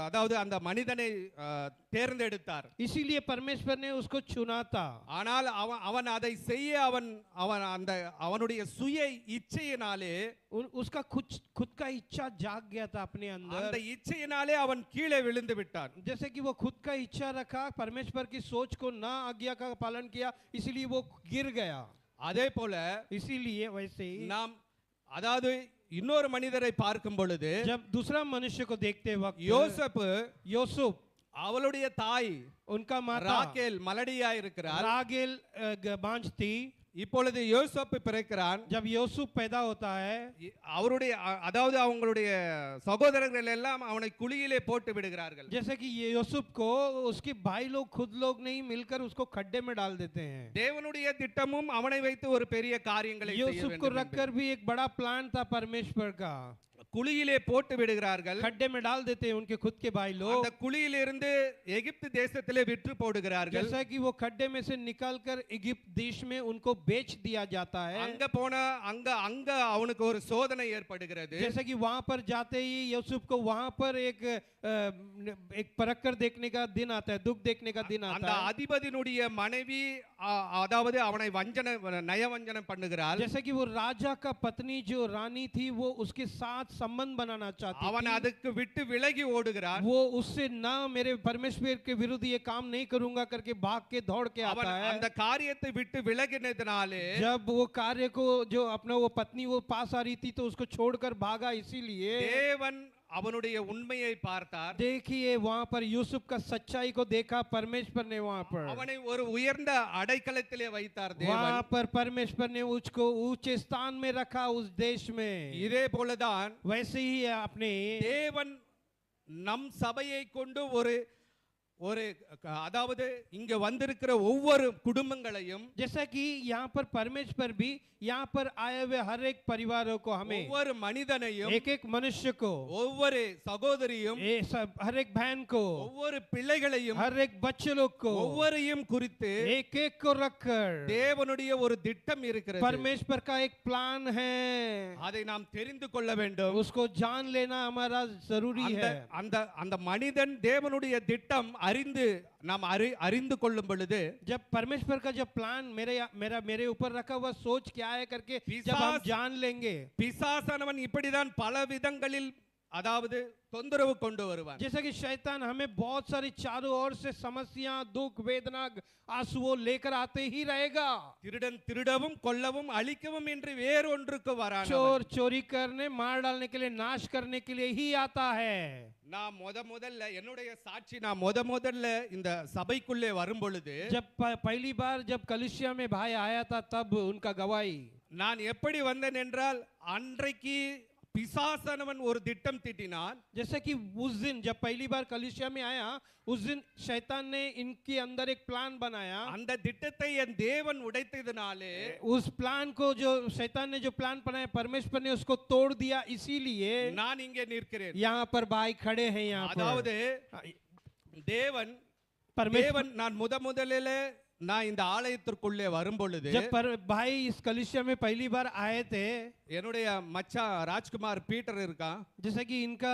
அதாவது அந்த மனிதனை தேர்ந்தெடுத்தார். इसीलिए परमेश्वर ने उसको चुना था। ஆனால் அவன் அதை செய்ய அவனுடைய சுய இச்சையினாலே उसका खुद का इच्छा जाग गया था अपने अंदर। அந்த இச்சையினாலே அவன் கீழே விழுந்து விட்டான். जैसे कि वो खुद का इच्छा रखा, परमेश्वर की सोच को ना आज्ञा का पालन किया, इसीलिए वो गिर गया। அதே போல इसीलिए वैसे ही நாம் அதாவது இன்னொரு மனிதரை பார்க்கும் பொழுது, जब दूसरा मनुष्य को देखते वक्त யோசேப்பு அவளுடைய தாய் उनका माता ராகேல் மலடியா இருக்கிறார். रागेल बांझ थी। இப்பொழுது யோசேப்பு பிறக்கிறான். जब यूसुफ पैदा होता है, அவருடைய அதாவது அவங்களுடைய சகோதரர்கள் எல்லாம் அவனை குழியிலே போட்டு விடுகிறார்கள். जैसे कि यूसुफ को उसके भाई लोग खुद लोग नहीं मिलकर उसको खड्डे में डाल देते हैं। தேவனுடைய திட்டமும் அவனை வைத்து ஒரு பெரிய காரியங்களை செய்ய यूसुफ को வேண்டும். रखकर भी एक बड़ा प्लान था परमेश्वर का। குழியிலே போட்டு விடுகிறார்கள். खड्डे में डाल देते हैं उनके खुद के भाई लोग। அந்த குழியிலிருந்து எகிப்து தேசத்திலே விற்று போடுகிறார்கள். जैसा कि वो खड्डे में से निकालकर इजिप्ट देश में उनको बेच दिया जाता है। அங்க போனா அங்க அவனுக்கு ஒரு சோதனை ஏற்படுகிறது. जैसे कि वहां पर जाते ही यूसुफ को वहां पर एक परख कर देखने का दिन आता है, दुख देखने का दिन அந்த आता है। அதிபதியினுடைய மனைவி அதாவது அவனை நயவஞ்சனம் பண்ணுகிறாள். जैसे कि वो राजा का पत्नी जो रानी थी वो उसके साथ संबंध बनाना चाहती அவன் थी। அதுக்கு விட்டு விலகி ஓடுகிறான். वो उससे ना मेरे परमेश्वर के विरुद्ध ये काम नहीं करूंगा करके भाग के दौड़ के அவன் आता है। அந்த காரியத்தை விட்டு விலகினதினாலே जब वो कार्य को जो अपना वो पत्नी वो पास आ रही थी तो उसको छोड़कर भागा। इसीलिए தேவன் அவனுடைய உண்மையை பார்த்தார். देखिए वहां पर यूसुफ का सच्चाई को देखा परमेश्वर ने। वहां पर அவனை ஒரு உயர்ந்த அடைக்கலத்திலே வைத்தார் वहां தேவன். पर परमेश्वर ने उसको ऊंचे स्थान में रखा उस देश में। இதே போலதான் वैसे ही अपने தேவன் நம் சபையை கொண்டு ஒரு அதாவது இங்க வந்திருக்கிற ஒவ்வொரு குடும்பங்களையும், जैसा कि यहाँ पर परमेश्वर भी यहाँ पर आए हुए हर एक परिवारों को, हमें ஒவ்வொரு மனிதனையும், एक एक मनुष्य को, ஒவ்வொரு சகோதரியும், हर एक बहन को, ஒவ்வொரு பிள்ளைகளையும், हर एक बच्चे लोग को, ஒவ்வொரையும் குறித்து एक एक को रखकर தேவனுடைய ஒரு திட்டம் இருக்கிறது. परमेश्वर का एक प्लान है। அதை நாம் தெரிந்து கொள்ள வேண்டும். उसको जान लेना हमारा जरूरी है। அந்த மனிதன் தேவனுடைய திட்டம் அறிந்து கொள்ளும் பொழுது, जब परमेश्वर का जब प्लान मेरे ऊपर रखा हुआ सोच क्या है करके जब हम जान लेंगे, பிசாசானவன் இப்படிதான் பல விதங்களில் அதாவது தொந்தரவு கொண்டு வருவான். जैसा कि शैतान हमें बहुत सारी चारों ओर से समस्या, दुख, वेदना, आंसुओं लेकर आते ही रहेगा। திருடன் திருடவும் கொல்லவும் அழிக்கவும் என்று வேறொன்றுக்கு வரான். चोर चोरी करने, मार डालने के लिए, नाश करने के लिए ही आता है। நான் முதல்ல என்னுடைய சாட்சி, நான் முதல்ல இந்த சபைக்குள்ளே வரும் பொழுது, जब पहली बार जब कलिसिया में भाई आया था तब उनका गवाही, நான் எப்படி வந்தேன் என்றால், அன்றைக்கு பிசாசானவன் ஒரு திட்டம் தீட்டினான். जैसे कि उस दिन जब पहली बार कलिसिया में आया, उस दिन शैतान ने इनके अंदर एक प्लान बनाया। அந்த திட்டத்தை என் தேவன் உடைத்ததினாலே, उस प्लान को जो शैतान ने जो प्लान बनाया परमेश्वर ने उसको तोड़ दिया। इसीलिए நான் இங்கே நிற்கிறேன். यहाँ पर भाई खड़े हैं। यहाँ அதாவது தேவன் நான் முதலிலே நான் இந்த ஆலயத்திற்குள்ளே வரும் பொழுது, जब भाई इस कलिसिया में पहली बार आए थे, என்னுடைய மச்சான் ராஜ்குமார் பீட்டர் இருக்கான். जैसे कि इनका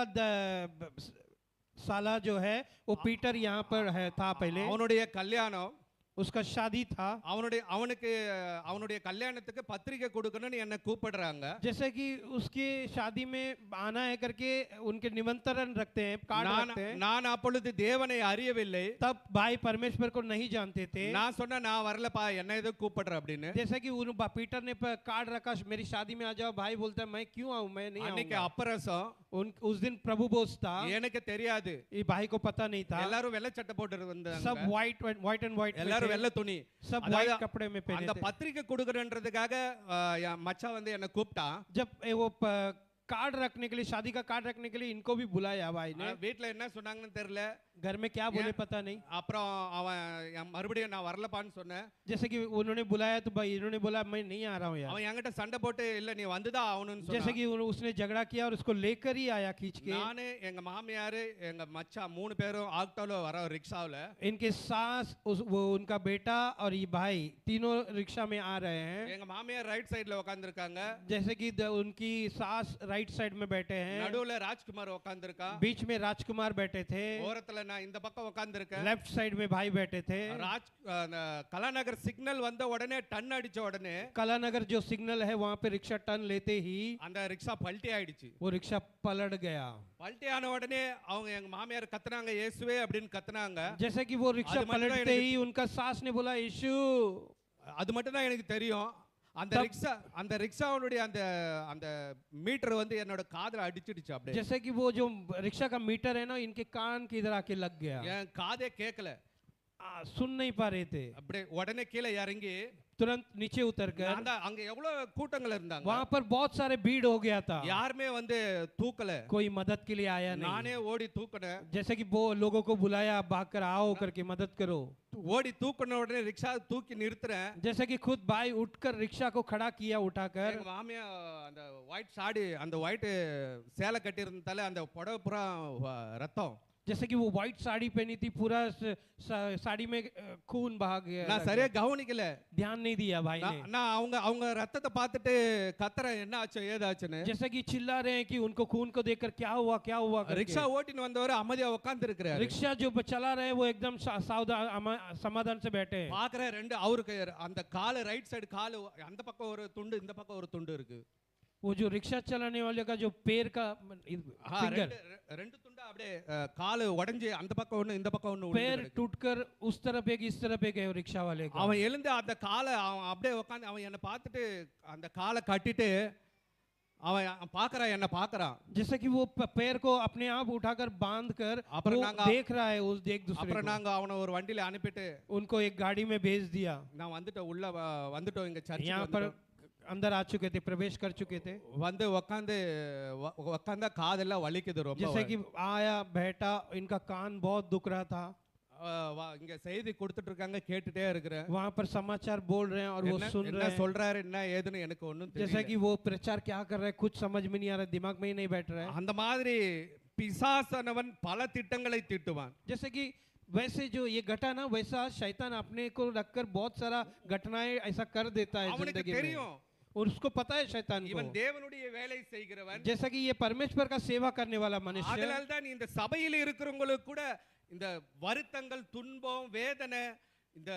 साला जो है वो पीटर यहाँ पर है था पहले, அவனுடைய கல்யாணம், उसका शादी था। அவனுடைய கல்யாணத்துக்கு பத்திரிக்கை கொடுக்கணும்னு என்ன கூப்பிடுறாங்க. जैसे कि उसके शादी में आना है करके उनके निमंत्रण रखते हैं, कार्ड रखते हैं। நான் அப்பொழுது தேவனை அறியவில்லை. तब भाई परमेश्वर को नहीं जानते थे। நான் சொன்ன நான் வரலப்பா, என்ன எதுக்கு கூப்பிடுற அப்படின்னு. जैसे कि पीटर ने कार्ड रखा, मेरी शादी में आ जाओ। भाई बोलता है मैं क्यों आऊं, मैं नहीं அன்னைக்கு आऊंगा। அப்பரசம், उस दिन प्रभु भोज था, எனக்கு தெரியாது. ये भाई को पता नहीं था। எல்லாரும் வெள்ளை சட்டை போட்டு வந்தாங்க, सब व्हाइट एंड व्हाइट, எல்லாரும் வெள்ளை துணி. सब அதாவது व्हाइट कपड़े में पहने அந்த थे। பத்திரிக்கை கொடுக்கறன்றதுக்காக என் மச்சான் வந்து என்ன கூப்பிட்டான். जब वो कार्ड रखने के लिए, शादी का कार्ड रखने के लिए इनको भी बुलाया भाई ने। வீட்ல என்ன சொன்னாங்கன்னு தெரியல. घर में क्या बोले पता नहीं। அப்புறம் அவன் மறுபடியும் நான் வரலப்பான்னு சொன்னேன். जैसे कि उन्होंने बुलाया तो भाई इन्होंने बोला मैं नहीं आ रहा हूँ यार। அவன் என்கிட்ட சண்டை போட்டு இல்ல நீ வந்துதான் ஆகணும்னு जैसे சொன்னான். कि उसने झगड़ा किया और उसको लेकर ही आया खींच के। நானு எங்க மாமியாரு எங்க மச்சான் 3 பேரும் ஆக்டோல வர ரிக்ஷாவுல. इनके सास, वो उनका बेटा और ये भाई तीनों रिक्शा में आ रहे हैं। எங்க மாமியார் ரைட் சைடுல உட்கார்ந்திருக்காங்க. जैसे कि उनकी सास राइट साइड में बैठे हैं, நடுவுல ராஜ்குமார் உட்கார்ந்திருக்கான். बीच में राजकुमार बैठे थे, ஓரத்துல நான் இந்த பக்கம் உட்கார்ந்திருக்கேன். लेफ्ट साइड में भाई बैठे थे। கலாநகர் சிக்னல் வந்த உடனே டன் அடிச்ச உடனே कलानगर जो सिग्नल है वहां पे रिक्शा टर्न लेते ही அந்த ரிக்ஷா பல்ட்டி ஆயிடுச்சு. वो रिक्शा पलट गया। பல்ட்டி ஆன உடனே அவங்க எங்க மாமியார் கத்துனாங்க, இயேசுவே அப்படின்னு கத்துனாங்க. जैसे कि वो रिक्शा அது மட்டும் தான் पलटते ही उनका सास ने बोला यीशु। அது மட்டும் தான் எனக்கு தெரியும். அந்த ரிக்ஷாவுடைய அந்த அந்த மீட்டர் வந்து என்னோட காதுல அடிச்சிடுச்சு அப்படியே. जैसे कि वो जो रिक्शा का मीटर है ना, इनके कान की इधर आके लग गया। என் காதே கேட்கல. सुन नहीं पा रहे थे। அப்படியே உடனே கீழே இறங்கி तुरंत नीचे उतरकर, அங்க எவ்வளவு கூட்டங்கள் இருந்தாங்க, वहां पर बहुत सारे भीड़ हो गया था। யாருமே வந்து தூக்கல. कोई मदद के लिए आया नहीं। நானே ஓடி தூக்குனேன். जैसे कि वो लोगों को बुलाया, भागकर आओ करके मदद करो। ஓடி தூக்குன உடனே ரிக்ஷா தூக்கி நிறுத்துறேன். जैसे कि खुद भाई उठकर रिक्शा को खड़ा किया उठाकर। எங்க மாமியா அந்த ஒயிட் சாடி, அந்த ஒயிட் சேலை கட்டி இருந்ததால அந்த புடவை பூரா ரத்தம். जैसे कि वो व्हाइट साड़ी पहनी थी, पूरा साड़ी में खून बहा गया। நான் சரியா கவனிக்கல, ध्यान नहीं दिया भाई ने। நான் அவங்க ரத்தத்தை பார்த்துட்டு கத்துறேன் என்ன ஆச்சு ஏதாச்சுன்னு. जैसे कि चिल्ला रहे हैं कि उनको खून को देखकर क्या हुआ क्या हुआ करके। ரிக்ஷா ஓட்டின்னு வந்தவர் அமைதியா உட்கார்ந்து இருக்கிறாரு. रिक्शा जो चला रहे हैं वो एकदम सावधान समाधान से बैठे हैं। பாக்குறேன் ரெண்டு அவருக்கு அந்த கால் ரைட் சைடு கால் அந்த பக்கம் ஒரு துண்டு இந்த பக்கம் ஒரு துண்டு இருக்கு. वो जो रिक्शा चलाने वाले का जो पैर का फिंगर, ரெண்டு துண்டா அப்படியே கால் உடைஞ்சு அந்த பக்கம் ஒண்ணு இந்த பக்கம் ஒண்ணு पैर टूटकर उस तरफ एक इस तरफ एक है रिक्शा वाले का। அவன் எழுந்து அந்த காலை அவன் அப்படியே உட்கார்ந்து அவன் என்ன பார்த்துட்டு அந்த காலை கட்டிட்டு அவன் பாக்குறான், என்ன பாக்குறான். जैसे कि वो पैर को अपने आप उठाकर बांध कर वो देख रहा है उस एक दूसरे அப்புறம் को। நாங்க அவனை ஒரு வண்டியில அனுப்பிட்டு उनको एक गाड़ी में भेज दिया। நான் வந்துட்டோம், உள்ள வந்துட்டோம், இங்க यहाँ சர்ச்சுக்கு पर अंदर आ चुके थे, प्रवेश कर चुके थे। வந்து உட்கார்ந்தா காதெல்லாம் வலிக்குது ரொம்ப. जैसे कि आया बैठा, इनका कान बहुत दुख रहा था। இங்க செய்தி கொடுத்துட்டு இருக்காங்க, கேட்டுட்டே இருக்கிறேன். वहाँ पर समाचार बोल रहे हैं और वो सुन रहे हैं। சொல்றாரு என்ன ஏதுன்னு எனக்கு ஒண்ணும் தெரியல. जैसे कि वो प्रचार क्या कर रहे हैं कुछ समझ में नहीं आ रहा, दिमाग में ही नहीं बैठ रहा है। அந்த மாதிரி பிசாசானவன் பல திட்டங்களை தீட்டுவான். जैसे कि वैसे जो ये घटा ना, वैसा शैतान अपने को रखकर बहुत सारा घटनाएं ऐसा कर देता है அவனுக்கு जिंदगी में। தெரியும் और उसको पता है शैतान இவன் को, தேவனுடைய வேலை செய்கிறவன். जैसा कि ये परमेश्वर का सेवा करने वाला मनुष्य। அதனால தான் இந்த சபையில் இருக்கிறவங்களுக்கு கூட இந்த வருத்தங்கள், துன்பம், வேதனை, இந்த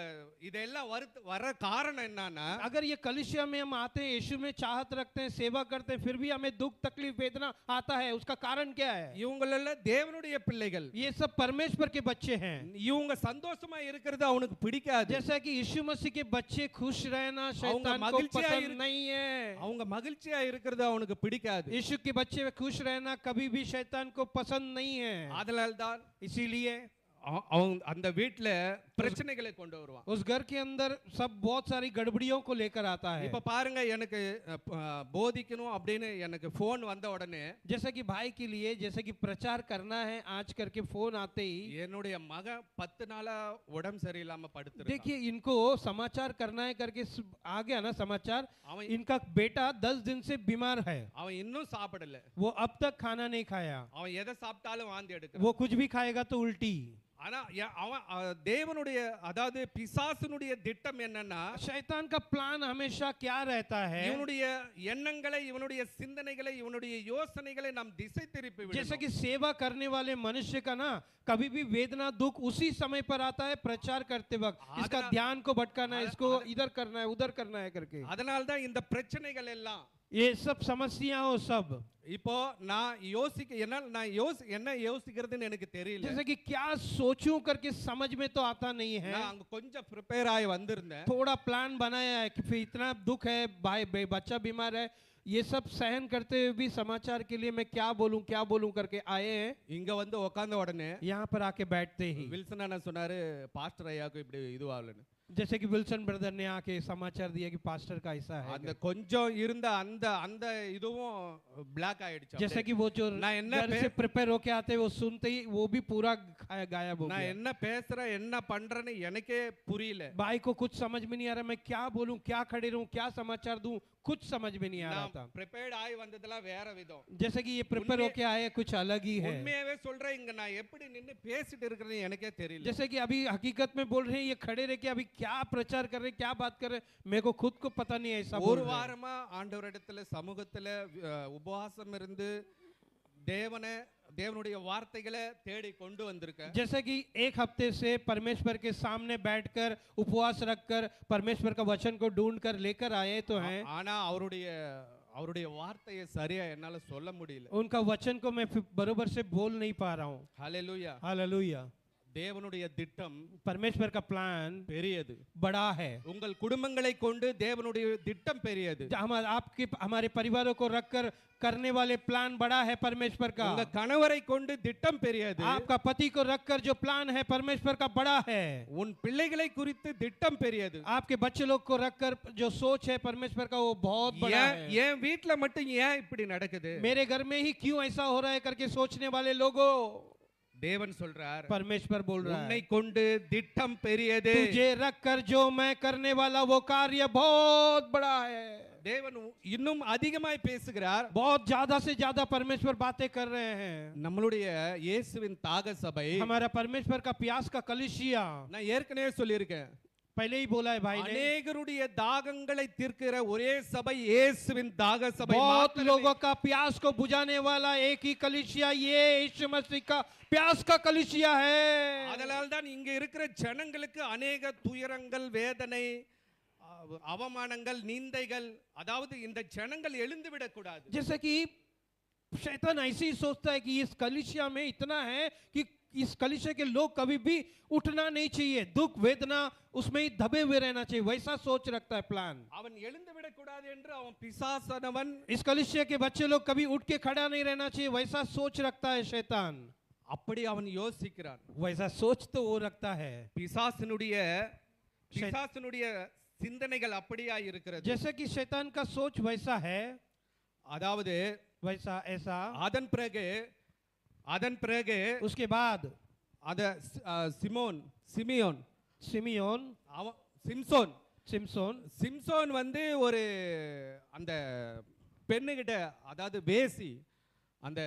இதெல்லாம் வர காரணம் என்னன்னா, अगर ये कलीसिया में हम आते हैं, यीशु में चाहत रखते हैं, सेवा करते हैं, फिर भी हमें दुख तकलीफ वेदना आता है, उसका कारण क्या है? இவங்களெல்லாம் தேவனுடைய பிள்ளைகள், ये सब परमेश्वर के बच्चे हैं। இவங்க சந்தோஷமா இருக்கிறது அவனுக்கு பிடிக்காது. जैसा कि यीशु मसीह के बच्चे खुश रहना शैतान को पसंद नहीं है। அவங்க மகிழ்ச்சியா இருக்கிறது அவனுக்கு பிடிக்காது. यीशु के बच्चे खुश रहना कभी भी शैतान को पसंद नहीं है। அதனால தான் इसीलिए அவன் அந்த வீட்ல பிரச்சனைகளை கொண்டு வருவான். उस घर के अंदर सब बहुत सारी गड़बड़ियों को लेकर आता है। இப்ப பாருங்க, எனக்கு போதிக்கணும் அப்படின்னு எனக்கு फोन வந்த உடனே, जैसे कि भाई के लिए जैसे कि प्रचार करना है आज करके फोन आते ही, என்னுடைய மகன் 10 நாளா உடம்பு சரியில்லாம படுத்துறான். देखिए इनको समाचार करना है करके आ गया ना समाचार, அவன் इनका बेटा 10 दिन से बीमार है। அவன் இன்னும் சாப்பிடல. वो अब तक खाना नहीं खाया, அவன் எதை சாப்பிட்டாலும் வாந்தி எடுக்கிறான். वो कुछ भी खाएगा तो उल्टी। ஆனா அவன் தேவனுடைய அதாவது பிசாசுனுடைய திட்டம் என்னன்னா शैतान का प्लान हमेशा क्या रहता है? இவனுடைய எண்ணங்களை இவனுடைய சிந்தனைகளை இவனுடைய யோசனைகளை நாம் திசை திருப்பி जैसे விடணும். कि सेवा करने वाले मनुष्य का ना कभी भी वेदना दुख उसी समय पर आता है प्रचार करते वक्त, इसका आदना- ध्यान को भटकाना है, इसको इधर करना है उधर करना है करके, அதனால தான் இந்த பிரச்சனைகள் எல்லாம் ये सब समस्याओं सब। இப்போ நான் என்ன யோசிக்கிறதுன்னு எனக்கு தெரியல. जैसे कि क्या सोचूं करके समझ में तो आता नहीं है। நான் அங்க கொஞ்சம் ப்ரிப்பேர் ஆகி வந்திருந்தேன். थोड़ा प्लान बनाया है कि फिर इतना दुख है, भाई बच्चा बीमार है, ये सब सहन करते हुए भी समाचार के लिए मैं क्या बोलूं करके आए हैं। இங்க வந்து உட்கார்ந்த உடனே यहाँ पर आके बैठते ही வில்சன் அண்ணா சொன்னாரு பாஸ்டர் ஐயாக்கு இப்படி இதுவாகலன்னு. जैसे कि विल्सन ब्रदर ने आके समाचार दिया कि पास्टर का ऐसा है, அந்த கொஞ்சம் இருந்த அந்த அந்த இதுவும் பிளாக் ஆயிடுச்சு. जैसे कि वो जो நான் என்ன घर से प्रिपेयर होके आते हैं वो सुनते ही वो भी पूरा गायब हो நான் गया। என்ன பேசுறேன் என்ன பண்றேன்னு எனக்கே புரியல. भाई को कुछ समझ में नहीं आ रहा, मैं क्या बोलूं क्या खड़े रहूं क्या समाचार दूं, कुछ समझ में नहीं आ रहा था। நான் ப்ரிப்பேர்ட் ஆகி வந்ததெல்லாம் வேற விதம். जैसे कि ये प्रिपेयर होके आए कुछ अलग ही है। உண்மையாவே சொல்றேன், இங்க நான் எப்படி நின்னு பேசிட்டு இருக்கிறது எனக்கே தெரியல. जैसे कि अभी हकीकत में बोल रहे हैं, ये खड़े रह के अभी क्या प्रचार कर रहे हैं क्या बात कर रहे हैं, मेरे को खुद को पता नहीं है ऐसा बोल ஒரு रहे हैं। வாரமா ஆண்டவரிடத்துல சமூகத்துல உபவாசம் இருந்து தேவனுடைய வார்த்தைகளை தேடி கொண்டு வந்திருக்கேன். जैसे कि एक हफ्ते से परमेश्वर के सामने बैठकर उपवास रखकर परमेश्वर का वचन को ढूंढ कर लेकर आए तो हैं, ஆனா அவருடைய வார்த்தையை சரியா என்னால சொல்ல முடியல. उनका वचन को मैं बरोबर से बोल नहीं पा रहा हूँ। ஹalleluya. हालेलुया। தேவனுடைய திட்டம் परमेश्वर का प्लान பெரியது. बड़ा है। உங்கள் குடும்பங்களை கொண்டு தேவனுடைய திட்டம் பெரியது. हमारे परिवारों को रखकर करने वाले प्लान बड़ा है परमेश्वर का। உங்க கணவரை கொண்டு திட்டம் பெரியது. आपका पति को रखकर जो प्लान है परमेश्वर का बड़ा है। உன் பிள்ளைகளை குறித்து திட்டம் பெரியது. आपके बच्चे लोग को रखकर जो सोच है परमेश्वर का वो बहुत बड़ा है। ஏன் வீட்ல மட்டும் ஏன் இப்படி நடக்குது? मेरे घर में ही क्यों ऐसा हो रहा है करके सोचने वाले लोगों, தேவன் சொல்றார், परमेश्वर बोल रहा உன்னை है கொண்டு திட்டம் பெரியது. तुझे रखकर जो मैं करने वाला वो कार्य बहुत बड़ा है। தேவன் இன்னும் அதிகமாய் பேசுகிறார். बहुत ज्यादा से ज्यादा परमेश्वर बातें कर रहे हैं। நம்மளுடைய இயேசுவின் தாக சபை, हमारा परमेश्वर का प्यास का कलीसिया, நான் ஏற்கனவே சொல்லியிருக்கேன், पहले ही बोला है भाई ने, அநேகருடைய தாகங்களை தீர்க்கிற ஒரே சபை இயேசுவின் தாக சபை. बहुत लोगों का प्यास को बुझाने वाला एक ही कलीसिया ये यीशु मसीह का प्यास का कलीसिया है। அதனால தான் இங்க இருக்கிற ஜனங்களுக்கு அநேக துயரங்கள் வேதனை அவமானங்கள் நிந்தைகள், அதாவது இந்த ஜனங்கள் எழுந்து விடக்கூடாது. जैसे कि शैतान ऐसे ही सोचता है कि इस कलीसिया में इतना है कि इस कलीसिया के लोग कभी भी उठना नहीं चाहिए, दुख वेदना उसमें ही दबे हुए रहना चाहिए, वैसा सोच रखता है प्लान। அவன் எழுந்து விடக்கூடாது என்று அவன் பிசாசானவன் इस कलीसिया के बच्चे लोग कभी उठ के खड़ा नहीं रहना चाहिए, वैसा सोच रखता है शैतान। அப்படி அவன் யோசிக்கிறான். वैसा सोच तो वो रखता है। பிசாசினுடைய சிந்தனைகள் அப்படியா இருக்கிறது. जैसे कि शैतान का सोच वैसा है, அதாவது वैसा ऐसा। அதன் பிறகு उसके बाद அத சிமியோன் அவன் சிம்சோன் வந்து ஒரு அந்த பெண்ணுகிட்ட, அதாவது அந்த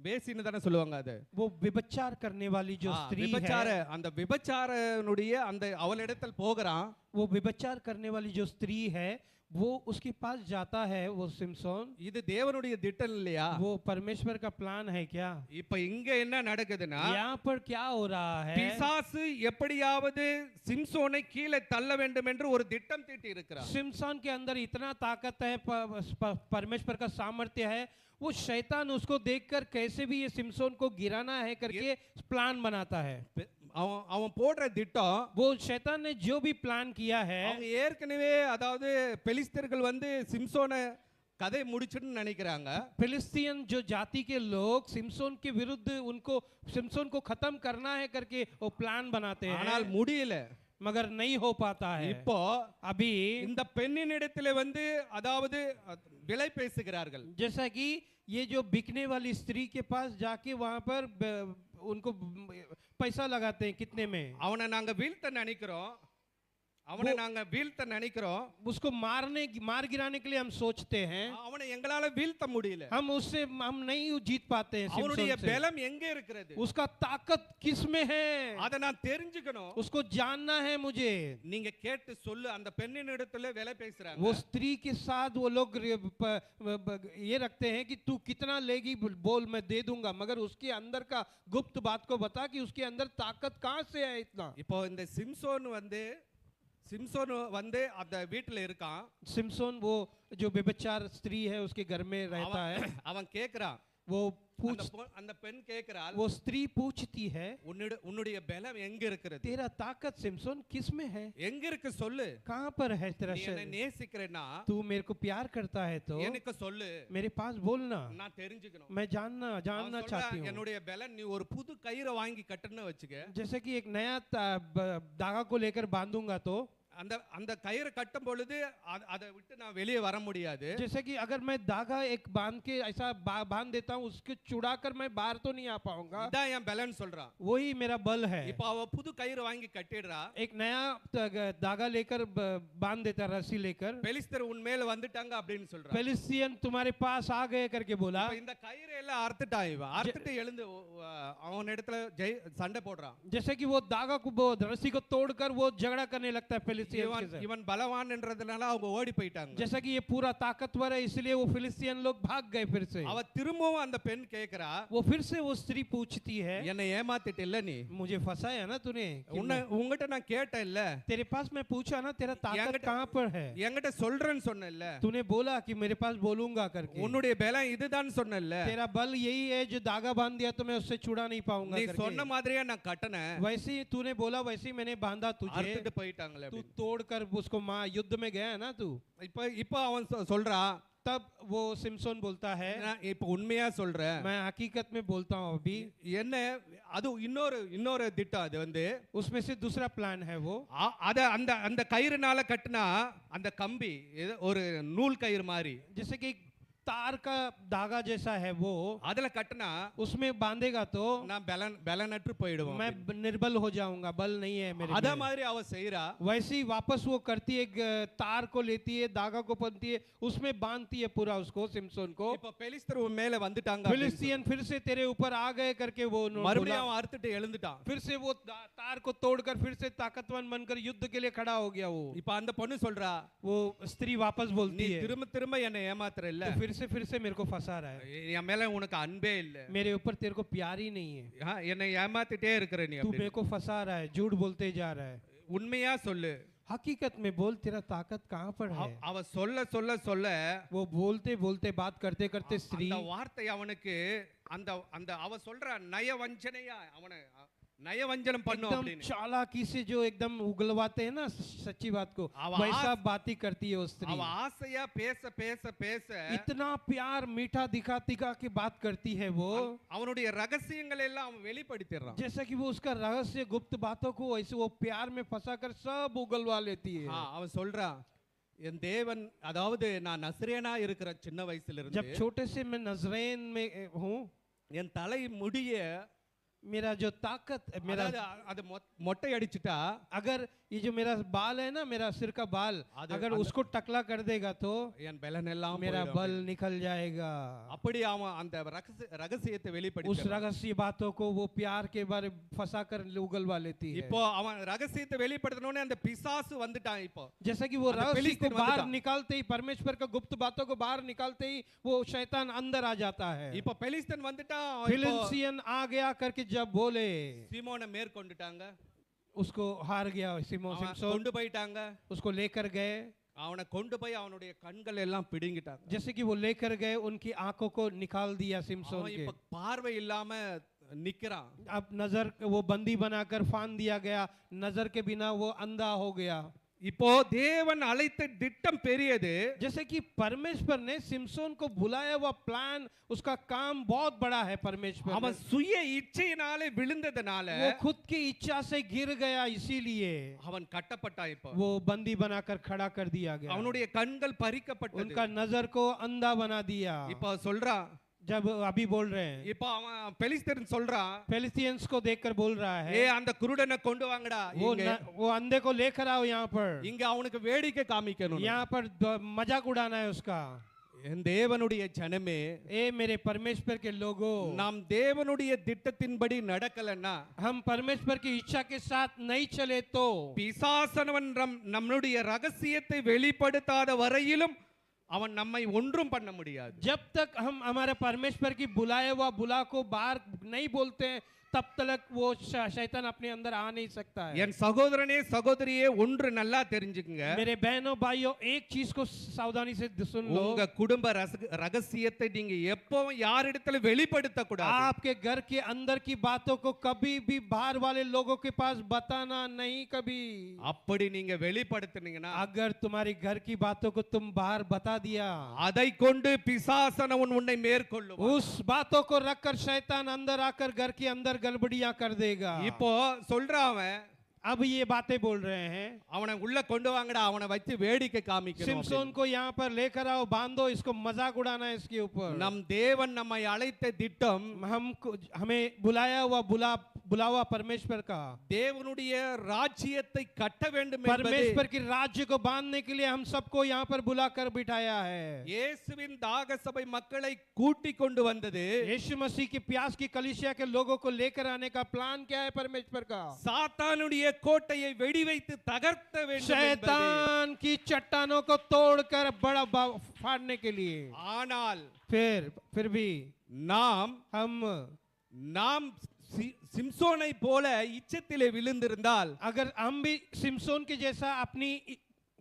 வேசின்னு தானே சொல்லுவாங்க, அது वो विभचार करने वाली जो स्त्री है, அந்த விபச்சாரனுடைய அந்த அவளிடத்தில் போகிறான். वो विभचार करने वाली जो स्त्री है वो उसके पास जाता है, वो सिमसोन। இது தேவனுடைய திட்டம் இல்லையா? वो परमेश्वर का प्लान है क्या? இப்ப இங்க என்ன நடக்குதுன்னா, यहाँ पर क्या हो रहा है, பிசாசு எப்படியாவது சிம்சோனை கீழே தள்ள வேண்டும் என்று ஒரு திட்டம் தீட்டி இருக்கிறார். सिमसोन के अंदर इतना ताकत है, परमेश्वर का सामर्थ्य है, वो शैतान उसको देखकर कैसे भी ये सिमसोन को गिराना है करके प्लान बनाता है। அவன் போடுற திட்டம், वो शैतान ने जो भी प्लान किया है, அவங்க ஏற்கனவே அதாவது பெலிஸ்தர்கள் வந்து சிம்சோனை கதை முடிச்சுன்னு நினைக்கிறாங்க. फिलिस्तीन जो जाति के लोग सिमसोन के विरुद्ध उनको सिमसोन को खत्म करना है करके वो प्लान बनाते हैं, ஆனால் முடியல, मगर नहीं हो पाता है। இப்போ अभी இந்த பெண்ணின் இடத்துல வந்து அதாவது விலை பேசுகிறார்கள். जैसा कि ये जो बिकने वाली स्त्री के पास जाके वहां पर उनको पैसा लगाते हैं, कितने में? அவனை நாங்க வீழ்த்த நினைக்கிறோம், அவனை நாங்க வீழ்த்த நினைக்கிறோம், उसको मार गिराने के लिए हम सोचते हैं, அவனை எங்களால வீழ்த்த முடியல. हम नहीं जीत पाते हैं அவனுடைய सिमसोन से। பலம் எங்க இருக்கிறது? उसका ताकत किस में है, அதை நான் தெரிஞ்சுக்கணும். उसको जानना है मुझे। நீங்க கேட்டு சொல்லு. அந்த பெண்ணின் இடத்துல வேலை பேசுறாங்க. वो स्त्री के साथ वो लोग ये रखते हैं कि तू कितना लेगी बोल, मैं दे दूंगा, मगर उसके अंदर का गुप्त बात को बता कि उसके अंदर ताकत कहां से है इतना। இப்போ இந்த சிம்சோன் வந்து அந்த வீட்டுல இருக்கான். सिमसोन वो जो बेबचार स्त्री है उसके घर में रहता है, அவன் கேக்குறான். वो पूछ அந்த பெண் கேக்குறாள், वो स्त्री पूछती है, உன்னுடைய பலம் எங்க இருக்கிறது? तेरा ताकत सिमसोन किस में है, எங்க இருக்கு சொல்லு. कहां पर है तेरा நீ என்னை शरीर, நேசிக்கிறேன்னா तू मेरे को प्यार करता है तो எனக்கு சொல்லு, मेरे पास बोलना, நான் தெரிஞ்சுக்கணும். मैं जानना அவன் चाहती சொல்றான், हूँ। என்னுடைய பலம் நீ ஒரு புது கயிறை வாங்கி கட்டுன்னு வச்சுக்க. जैसे कि एक नया धागा को लेकर बांधूंगा तो, அந்த அந்த கயிறு கட்டும் பொழுது அதை விட்டு நான் வெளியே வர முடியாது. जैसे कि अगर मैं धागा एक बांध के ऐसा बांध देता हूँ, उसके छुड़ाकर मैं बाहर तो नहीं आ पाऊंगा। இதான் என் பலன் சொல்றான். वही मेरा बल है। இப்போ அவ புது கயிறு வாங்கி கட்டிடுறா. एक नया धागा लेकर बांध देता, रस्सी लेकर। பெலிஸ்தர் உன் மேல வந்துட்டாங்க அப்படின்னு சொல்றான். पेलिस्तियन तुम्हारे पास आ गए करके बोला। இப்ப இந்த கயிறு எல்லாம் அறுத்துட்டான். இவன் அறுத்துட்டு எழுந்து அவன் இடத்துல சண்டை போடுறான். जैसे कि वो धागा को रस्सी को तोड़कर वो झगड़ा करने लगता है फिलिस्तीन के साथ। இவன் பலவான் என்றதுனால அவங்க ஓடி போயிட்டாங்க. जैसा कि ये पूरा ताकतवर है इसलिए वो फिलिस्तीन लोग भाग गए फिर से। அவ திரும்பவும் அந்த பெண் கேக்குறா, वो फिर से वो स्त्री पूछती है, என்னை ஏமாத்திட்ட இல்ல நீ? मुझे फंसाया ना तूने, உன்கிட்ட நான் கேட்டேன் இல்ல, तेरे पास मैं पूछा ना तेरा ताकत कहां पर है, என்கிட்ட சொல்றேன்னு சொன்னேல்ல, तूने बोला कि मेरे पास बोलूंगा करके, உன்னுடைய பலம் இதுதான் சொன்னேல்ல, तेरा बल यही है जो धागा बांध दिया तो मैं उससे छुड़ा नहीं पाऊंगा நீ करके। சொன்ன மாதிரியே நான் கட்டனேன், वैसे ही तूने बोला वैसे ही मैंने बांधा तुझे, அறுத்துட்டு போயிட்டாங்களே तू அப்படின்னு. तोड़कर उसको युद्ध में गया ना तू। இப்போ அவன் சொல்றான், तब वो सिमसोन बोलता है, நான் இப்ப உண்மையா சொல்றேன், मैं हकीकत में बोलता हूँ अभी। என்ன அது இன்னொரு திட்டம். அது வந்து उसमें से दूसरा प्लान है वो, அத அந்த அந்த கயிறுனால கட்டினா அந்த கம்பி ஒரு நூல் கயிறு மாதிரி, जैसे कि तार का धागा जैसा है वो, அதுல கட்டினா उसमें बांधेगा तो நான் பலனற்று போயிடுவேன். मैं निर्बल हो जाऊंगा, बल नहीं है मेरे அத में। மாதிரி அவ செய்றா. वैसे ही वापस वो करती है, तार को लेती है, धागा को बांधती है, उसमें बांधती है पूरा उसको, सिमसोन को। இப்ப பெலிஸ்தர் உன் மேல வந்துட்டாங்க அப்படின்னு फिलिस्तीन फिर से तेरे ऊपर आ गए करके वो மறுபடியும் बोला। அவன் அறுத்துட்டு எழுந்துட்டான். फिर से वो तार को तोड़कर फिर से ताकतवान बनकर युद्ध के लिए खड़ा हो गया वो। இப்ப அந்த பொண்ணு சொல்றா, वो स्त्री वापस நீ बोलती है, திரும்ப என்னை ஏமாத்துற இல்ல, तो फिर से मेरे को फंसा रहा है, என் மேல உனக்கு அன்பே இல்ல, मेरे ऊपर तेरे को प्यार ही नहीं है, என்னை ஏமாத்திட்டே இருக்கிற நீ तू அப்படின்னு. मेरे को फंसा रहा है, झूठ बोलते जा रहा है। உண்மையா சொல்லு. हकीकत में बोल, तेरा ताकत कहाँ पर है। அவ சொல்ல சொல்ல சொல்ல वो बोलते बोलते बात करते करते स्त्री, அந்த வார்த்தை அவனுக்கு அந்த அந்த அவ சொல்ற நயவஞ்சனையா அவனை நயவஞ்சனம் பண்ணு एकदम அப்படின்னு. चालाकी से जो एकदम उगलवाते हैं ना सच्ची बात को, अब वैसा बात ही करती है वो स्त्री। அவ ஆசையா பேச பேச பேச इतना प्यार मीठा दिखा दिखा के बात करती है वो, அவனுடைய ரகசியங்களை எல்லாம் அவன் வெளிப்படுத்திடுறான். जैसा कि वो उसका रहस्य गुप्त बातों को वैसे वो प्यार में फंसाकर सब उगलवा लेती है। அவன் சொல்றான், என் தேவன், அதாவது நான் நசரேனா இருக்கிற சின்ன வயசுல जब இருந்து छोटे से मैं नजरेन में हूँ, என் தலை முடிய मेरा जो ताकत मेरा, அது மொட்டை அடிச்சுட்டா, अगर ये जो मेरा बाल है ना, मेरा सिर का बाल अगर उसको टकला कर देगा तो என் பலன் எல்லாம் मेरा போயிடும். बल निकल जाएगा। அப்படி அவன் அந்த ரகசியத்தை उस வெளிப்படுத்தி रहस्य बातों को वो प्यार के बारे फंसा कर उगलवा लेती है। இப்போ அவன் ரகசியத்தை வெளிப்படுத்தினோடனே அந்த பிசாசு வந்துட்டான். இப்போ जैसा कि वो अंदर रहस्य को फिलिस्तीन बाहर वंदता। निकालते ही, परमेश्वर का गुप्त बातों को बाहर निकालते ही वो शैतान अंदर आ जाता है। இப்போ பெலிஸ்தன் வந்துட்டான். இப்போ फिलिस्तीन आ गया करके जब बोले, சீமோனை மேற்கொண்டுட்டாங்க, उसको हार गया सिमोन, கொண்டு போயிட்டாங்க. उसको लेकर गए, அவனை கொண்டு போய் அவனுடைய கண்கள் எல்லாம் பிடுங்கிட்டாங்க. जैसे कि वो लेकर गए, उनकी आंखों को निकाल दिया सिमसोन அவன் के। இப்ப பார்வை இல்லாம நிக்கிறான். अब नजर वो बंदी बनाकर फान दिया गया, नजर के बिना वो अंधा हो गया। இப்போ தேவன் அழைத்த திட்டம் பெரியது. जैसे कि परमेश्वर ने सिमसोन को बुलाया हुआ प्लान, उसका काम बहुत बड़ा है। परमेश्वर அவன் சுய இச்சையினாலே விழுந்ததனால वो खुद की इच्छा से गिर गया, इसीलिए அவன் கட்டப்பட்டான். இப்போ वो बंदी बनाकर खड़ा कर दिया गया, அவனுடைய கண்கள் பறிக்கப்பட்டது. उनका नजर को अंधा बना दिया। இப்போ சொல்றான், जब अभी बोल रहे हैं இப்போ அவன் பெலிஸ்தீன் சொல்றான், फिलिस्तीयंस को देखकर बोल रहा ஏ है அந்த குருடனை கொண்டு வாங்கடா, वो अंधे को लेकर आओ यहाँ पर இங்க அவனுக்கு வேடிக்கை காமிக்கணும். यहाँ पर मजाक उड़ाना है उसका என் தேவனுடைய ஜனமே, ए मेरे परमेश्वर के लोगों நாம் தேவனுடைய திட்டத்தின்படி நடக்கலன்னா, हम परमेश्वर की इच्छा के साथ नहीं चले तो பிசாசனவன் நம்மளுடைய ரகசியத்தை வெளிப்படுத்தாத வரையிலும் அவன் நம்மை ஒன்றும் பண்ண முடியாது. जब तक हम हमारे परमेश्वर की बुलाए हुआ बुला को बाहर नहीं बोलते हैं तब तक वो शैतान अपने अंदर आ नहीं सकता है. என் சகோதரனே சகோதரியே, ஒன்று நல்லா தெரிஞ்சுக்குங்க, मेरे बहनों भाइयों एक चीज को सावधानी से सुन लो. உங்க குடும்ப ரகசியத்தை நீங்க எப்பவும் யாரிடத்துல வெளிப்படுத்த கூடாது. आपके घर के अंदर की बातों को कभी भी बाहर वाले लोगों के पास बताना नहीं कभी. அப்படி நீங்க வெளிப்படுத்தினீங்கன்னா, अगर तुम्हारी घर की बातों को तुम बाहर बता दिया, அதை கொண்டு பிசாசனவன் உன்னை மேற்கொள்ளுவான். उस बातों को रखकर शैतान अंदर आकर घर के अंदर गड़बड़ियां कर देगा. இப்போ சொல்றான் அவன், अब ये बातें बोल रहे हैं அவனை உள்ள கொண்டு வாங்கடா, அவனை வச்சு வேடிக்கை காமிக்கணும். सिमसोन को यहाँ पर लेकर आओ, बांधो, इसको मजाक उड़ाना है इसके ऊपर. நம் தேவன் நம்மை அழைத்த திட்டம், हमें बुलाया हुआ बुला हुआ परमेश्वर का, தேவனுடைய ராஜ்யத்தை கட்ட வேண்டும் என்பது परमेश्वर की राज्य को बांधने के लिए हम सबको यहाँ पर बुलाकर बिठाया है. இயேசுவின் தாக சபை மக்களை கூட்டிக் கொண்டு வந்தது. यीशु मसीह की प्यास की कलीसिया के लोगों को लेकर आने का प्लान क्या है परमेश्वर का? சாத்தானுடைய கோட்டையை வெடி வைத்து தகர்த்த வேண்டும் என்பது. शैतान की चट्टानों को तोड़कर बड़ा फाड़ने के लिए. ஆனால் फिर भी நாம் சிம்சோனை போல இச்சத்திலே விழுந்திருந்தால், अगर हम भी सिमसोन के जैसा अपनी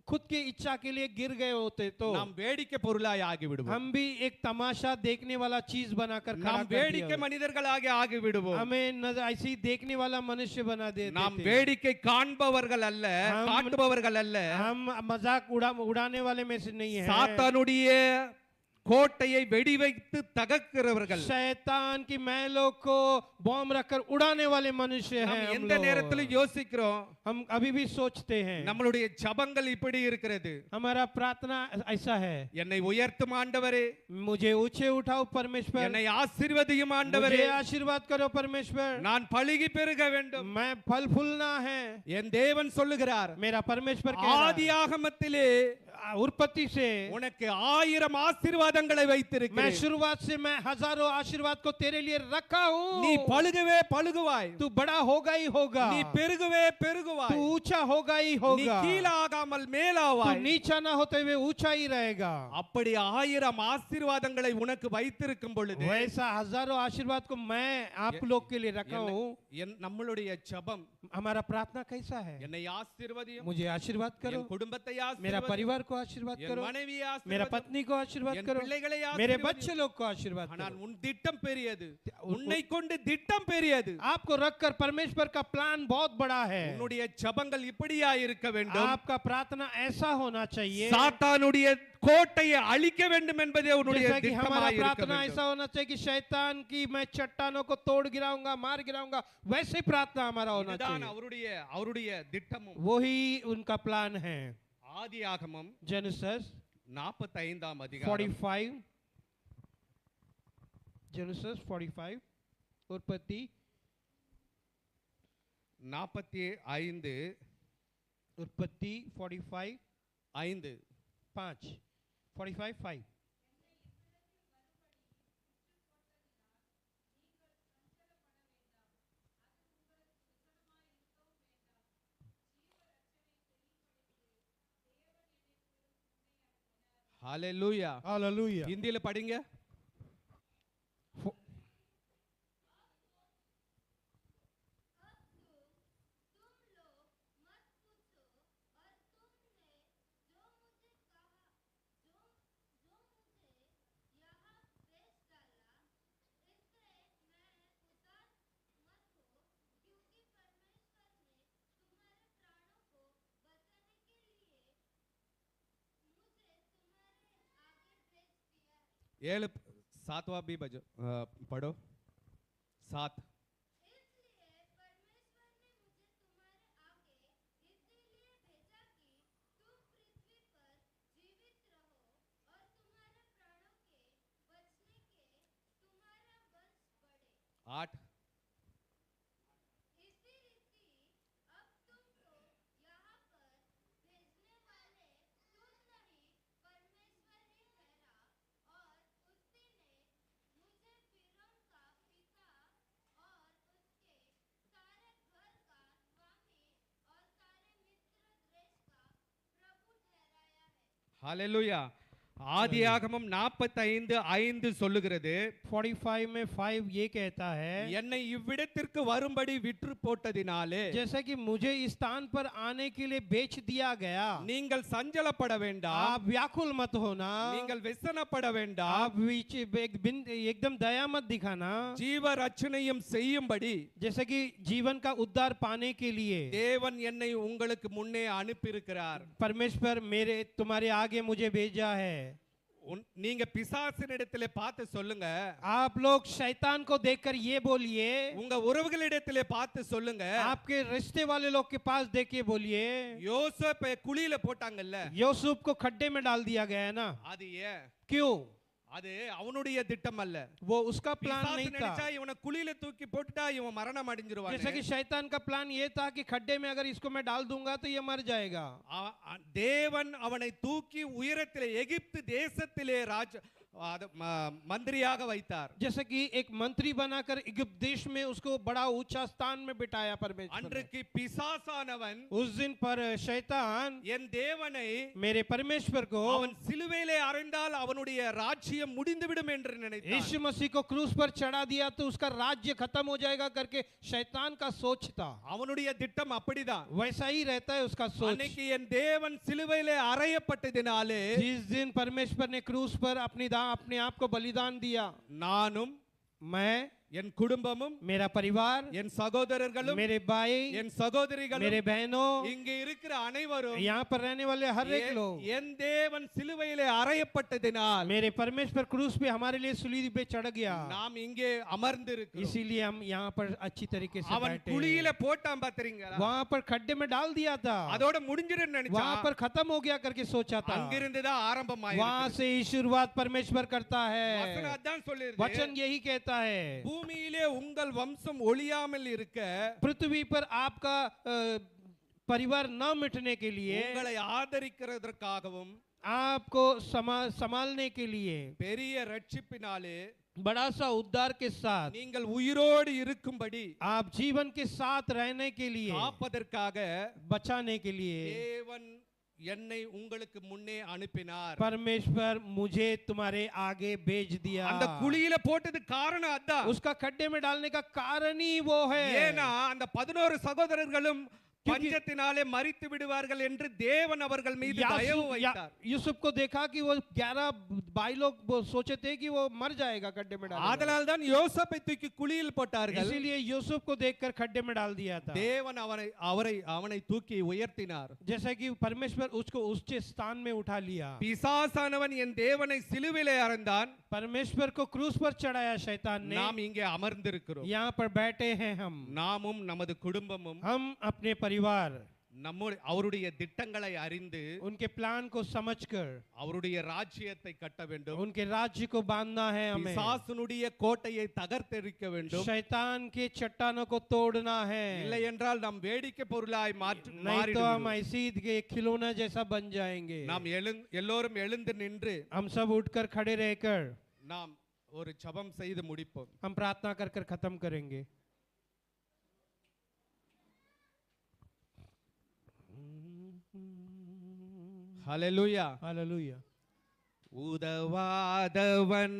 खुद की इच्छा के लिए गिर गए होते तो நாம் வேடிக்கை பொருளாய் ஆகி விடுவோம். हम भी एक तमाशा देखने वाला चीज बनाकर खड़ा நாம் कर दिया வேடிக்கை होता. மனிதர்களாக ஆகி விடுவோம். हमें ऐसे ही देखने वाला मनुष्य बना देते நாம் थे. வேடிக்கை காண்பவர்கள் அல்ல, காட்டுபவர்கள் அல்ல. हम मजाक उड़ाने वाले में से नहीं है. சாத்தானுடைய கோட்டையை வெடி வைத்து தகர்க்கிறவர்கள். शैतान की महलों को बॉम्ब रखकर उड़ाने वाले मनुष्य हैं. நாம் हम எந்த लोग நேரத்திலும் யோசிக்கிறோம், हम अभी भी सोचते हैं நம்மளுடைய ஜபங்கள் இப்படி இருக்கிறது, हमारा प्रार्थना ऐसा है, என்னை உயர்த்தும் ஆண்டவரே, मुझे ऊंचे उठाओ परमेश्वर, என்னை ஆசீர்வதியும் ஆண்டவரே, मुझे आशीर्वाद करो परमेश्वर, நான் பலுகி பெருக வேண்டும். मैं फल फूलना है. என் தேவன் சொல்லுகிறார், मेरा परमेश्वर कह रहा है, ஆதியாகமத்திலே उत्पत्ति से உனக்கு 1000 ஆசீர்வாதங்களை मैं வைத்திருக்கிறேன். शुरुआत से मैं हजारों आशीर्वाद को तेरे लिए रखा நீ हूँ. பலுகவே பலுகுவாய், तू बड़ा होगा ही होगा, நீ பெருகவே तू பெருகுவாய், ऊंचा होगा ही நீ होगा, கீழாகாமல் तू மேலாவாய். नीचा ना होते हुए ऊंचा ही रहेगा. அப்படி 1000 ஆசீர்வாதங்களை உனக்கு வைத்திருக்கும் பொழுது, वैसा हजारों आशीर्वाद को मैं आप लोग के लिए रखा हूँ. நம்மளுடைய ஜெபம், हमारा प्रार्थना कैसा है? என்னை ஆசீர்வதியும், मुझे आशीर्वाद करो, என் குடும்பத்தை मेरा ஆசீர்வதியும், परिवार को आशीर्वाद என் करो, மனைவியை मेरा ஆசீர்வதியும், पत्नी को आशीर्वाद என் करो, பிள்ளைகளை मेरे ஆசீர்வதியும். बच्चे लोग को आशीर्वाद ஆனால் करो. உன் திட்டம் பெரியது, உன்னை கொண்டு திட்டம் பெரியது. आपको रखकर परमेश्वर का प्लान बहुत बड़ा है. உன்னுடைய ஜெபங்கள் இப்படியா இருக்க வேண்டும். आपका प्रार्थना ऐसा होना चाहिए சாத்தானுடைய கோட்டையை அழிக்க வேண்டும் என்பதே உன்னுடைய जैसा कि हमारा திட்டமாய் இருக்க प्रार्थना வேண்டும். ऐसा होना चाहिए कि शैतान की मैं चट्टानों को तोड़ गिराऊंगा, मार गिराऊंगा. वैसे प्रार्थना हमारा होना இதுதான் चाहिए. அவருடைய திட்டமும். वही उनका प्लान है. ஆதியாகமம் जेनेसिस 45 அதிகாரம் 45, जेनेसिस 45, उत्पत्ति 45 उत्पत्ति 45 5. 5 45 5. ஹalleluya. हालेलुया. ஹிந்தில படிங்க. ஏழு 7वां भी बजो पढ़ो 7. 8 इसी रीति अब तुमको यहाँ पर भेजने वाले तुम नहीं परमेश्वर ही ठहरा और उसी ने मुझे फिरौन का पिता और उसके सारे घर का स्वामी और सारे मिस्र देश का प्रभु ठहराया है। ஹalleluya. ஆதியாகமம் 45:5 சொல்லுகிறது, 45 में 5 ये कहता है, என்னை இவ்விடத்திற்கு வரும்படி விற்று போட்டதினாலே जैसा कि मुझे इस स्थान पर आने के लिए बेच दिया गया, நீங்கள் சஞ்சலப்பட வேண்டாம், आप व्याकुल मत होना, நீங்கள் व्यसனப்பட வேண்டாம், आप एकदम दया मत दिखाना, ஜீவ ரட்சணையும் செய்யும்படி जैसे कि जीवन का उद्धार पाने के लिए தேவன் என்னை உங்களுக்கு முன்னே அனுப்பியிருக்கிறார். परमेश्वर मेरे तुम्हारे आगे मुझे भेजा है। நீங்க பிசாசினிடத்திலே பார்த்து சொல்லுங்க, आप लोग शैतान को देखकर ये बोलिए, உங்க உறவுகளிடத்திலே பார்த்து சொல்லுங்க, आपके रिश्ते वाले लोग के पास देख के बोलिए, யோசேப்பை குழியில போட்டாங்கல்ல, यूसुफ को खड्डे में डाल दिया गया है ना, அது ஏன்? क्यों? அது அவனுடைய திட்டம் அல்ல, वो उसका प्लान பிசாசு नहीं நினைச்சா था। இவனை குழியில தூக்கி போட்டுட்டா இவன் மரணம் जैसे அடைஞ்சிருவான். कि शैतान का प्लान ये था कि खड्डे में अगर इसको मैं डाल दूंगा तो ये मर जाएगा। தேவன் அவனை தூக்கி உயரத்திலே எகிப்து தேசத்திலே மந்திரியாக வைத்தார். जैसे कि एक मंत्री बनाकर इजिप्ट देश में उसको बड़ा ऊंचा स्थान में बिठाया परमेश्वर। அன்றைக்கு பிசாசானவன் उस दिन पर शैतान என் தேவனை मेरे परमेश्वर को அவன் சிலுவையிலே அறைந்தால் அவனுடைய ராஜ்யம் முடிந்துவிடும் என்று நினைத்தான். यीशु मसीह को क्रूस पर चढ़ा दिया तो उसका राज्य खत्म हो जाएगा करके शैतान का सोच था। அவனுடைய திட்டம் அப்படிதான். वैसा ही रहता है उसका सोच। அன்னைக்கு என் தேவன் சிலுவையிலே அறையப்பட்டதினாலே जिस दिन परमेश्वर ने क्रूस पर अपने आप को बलिदान दिया, நானும் मैं, என் குடும்பமும் मेरा परिवार, என் சகோதரர்களும் मेरे भाई, என் சகோதரிகளும் मेरे बहनों, இங்கே இருக்கிற அனைவரும் यहाँ पर रहने वाले हर एक लोग, என் தேவன் சிலுவையிலே அறையப்பட்டதினால் मेरे परमेश्वर क्रूस पे हमारे लिए सूली पे चढ़ गया, நாம் இங்கே அமர்ந்திருக்கிறோம். इसीलिए हम यहाँ पर अच्छी तरीके से அவன் बैठे குழியில हैं। போட்டான் பாத்தீங்களா, वहाँ पर खड्डे में डाल दिया था, அதோட முடிஞ்சிருன்னு वहाँ நினைச்சான். पर खत्म हो गया करके सोचा था। அங்கிருந்து தான் वहाँ ஆரம்பமாயிருக்கு. से ही शुरुआत परमेश्वर करता வசனம் है। அதான் சொல்லிருக்கு. वचन यही कहता है, பூமியிலே உங்கள் வம்சம் ஒழியாமல் இருக்க पृथ्वी पर आपका परिवार न मिटने के लिए, உங்களை ஆதரிக்கிறதற்காகவும் आपको संभालने के लिए, பெரிய ரட்சிப்பினாலே बड़ा सा उद्धार के साथ, நீங்கள் உயிரோடு இருக்கும்படி आप जीवन के साथ रहने के लिए, காப்பதற்காக बचाने के लिए தேவன் என்னை உங்களுக்கு முன்னே அனுப்பினார். परमेश्वर मुझे तुम्हारे आगे भेज दिया। அந்த குழியில போட்டது காரணம் அதான். उसका खड्डे में डालने का कारण ही वो है। ஏனா அந்த 11 சகோதரர்களும் பஞ்சத்தினாலே மரித்து விடுவார்கள் என்று தேவன் அவர்கள் மீது தயவு வைத்தார். यूसुफ को देखा कि वो 11 भाई लोग सोचे थे कि वो मर जाएगा खड्डे में डालने। ஆதலால் தான் யோசேப்பை தூக்கி குழியில் போட்டார்கள். इसीलिए यूसुफ को देखकर खड्डे में डाल दिया था। தேவன் அவனை தூக்கி உயர்த்தினார். जैसा कि परमेश्वर उसको ऊंचे स्थान में उठा लिया। பிசாசானவன் என் தேவனை சிலுவையிலே அறைந்தான். परमेश्वर को क्रूस पर चढ़ाया शैतान ने। நாம் இங்கே அமர்ந்திருக்கிறோம். यहाँ पर बैठे हैं हम, நாமும் நமது குடும்பமும் हम अपने परिवार, அவருடைய திட்டங்களை அறிந்து उनके प्लान को समझकर அவருடைய ராஜ்யத்தை கட்ட வேண்டும். उनके राज्य को बांधना है हमें। பிசாசுனுடைய கோட்டையை தகர்த்தெரிக்க வேண்டும். शैतान के चट्टानों को तोड़ना है, இல்லை என்றால் நாம் வேடிக்கை பொருளாய் नहीं तो हम ऐसी के खिलौना जैसा बन जाएंगे। நாம் எல்லோரும் எழுந்து நின்று हम सब उठकर खड़े रहकर நாம் ஒரு ஜெபம் செய்து முடிப்போம். हम प्रार्थना कर कर खत्म करेंगे। ஹalleluya. हालेलुया। உதவாதவன்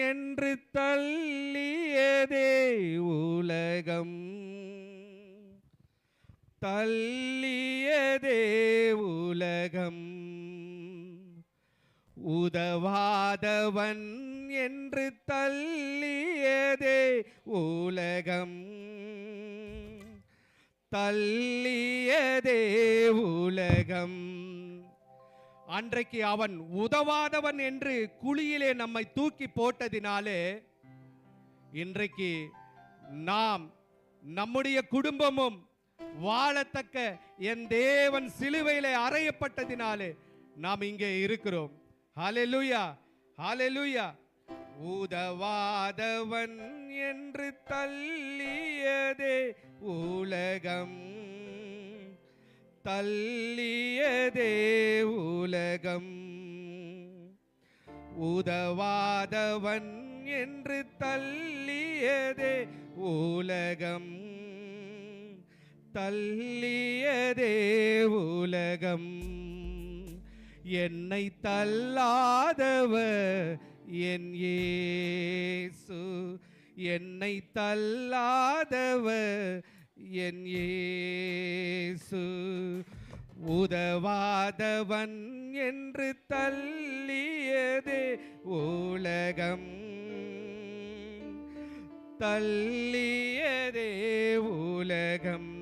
என்று தள்ளியதே உலகம், தள்ளியதே உலகம். உதவாதவன் என்று தள்ளியதே உலகம், தள்ளியதே உலகம். அன்றைக்கு அவன் உதவாதவன் என்று குழியிலே நம்மை தூக்கி போட்டதினாலே இன்றைக்கு நாம் நம்முடைய குடும்பமும் வாழத்தக்க என் தேவன் சிலுவையிலே அறையப்பட்டதினாலே நாம் இங்கே இருக்கிறோம். ஹalleluya, ஹalleluya. உதவாதவன் என்று தள்ளியதே உலகம், தள்ளியதே உலகம். உதவாதவன் என்று தள்ளியதே உலகம், தள்ளியதே உலகம். என்னை தள்ளாதவர் என் இயேசு, என்னை தள்ளாதவர் என் இயேசு. உதவாதவன் என்று தள்ளியதே உலகம், தள்ளியதே உலகம்.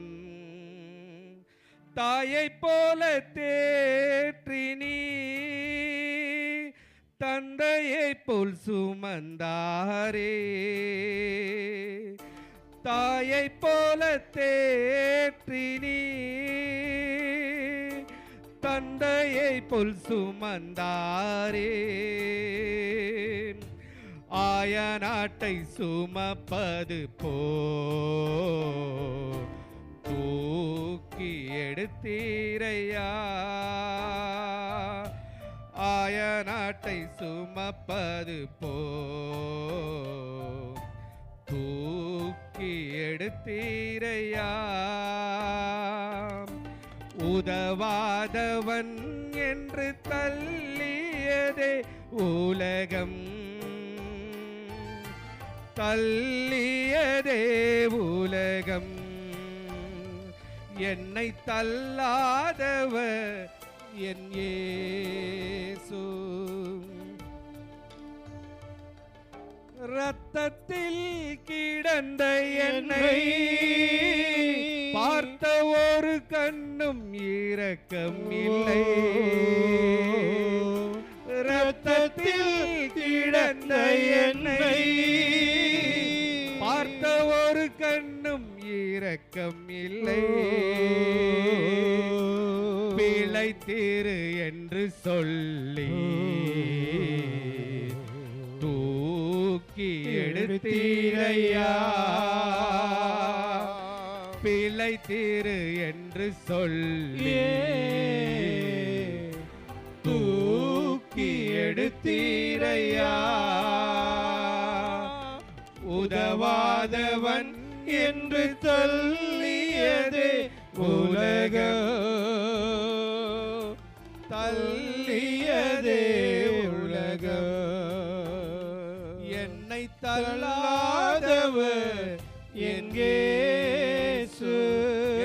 தாயைப் போல தேற்றினி, தந்தையைப் போல் சுமந்தாரே. தாயைப் போல தேற்றினி, தந்தையைப் போல் சுமந்தாரே. ஆய நாட்டை சுமப்பது போ தூக்கி எடுத்தீரையா. ஆய நாட்டை சுமப்பது போ தூக்கி எடுத்தீரையா. உதவாதவன் என்று தள்ளியதே உலகம், தள்ளியதே உலகம். என்னை தள்ளாதவர் என் இயேசு. இரத்தத்தில் கிடந்த என்னை பார்த்த ஒரு கண்ணும் இரக்கம் இல்லை. இரத்தத்தில் கிடந்த என்னை பார்த்த ஒரு கண்ணும் இரக்கம் இல்லை. பிழைத்திரு என்று சொல்லி தூக்கி எடுத்தீரையா. பிழைத்திரு என்று சொல்லி தூக்கி எடுத்தீரையா. உதவாதவன் என்று தள்ளியதே உலகம், தள்ளியதே உலகம். என்னை தள்ளாதவர் என் இயேசு,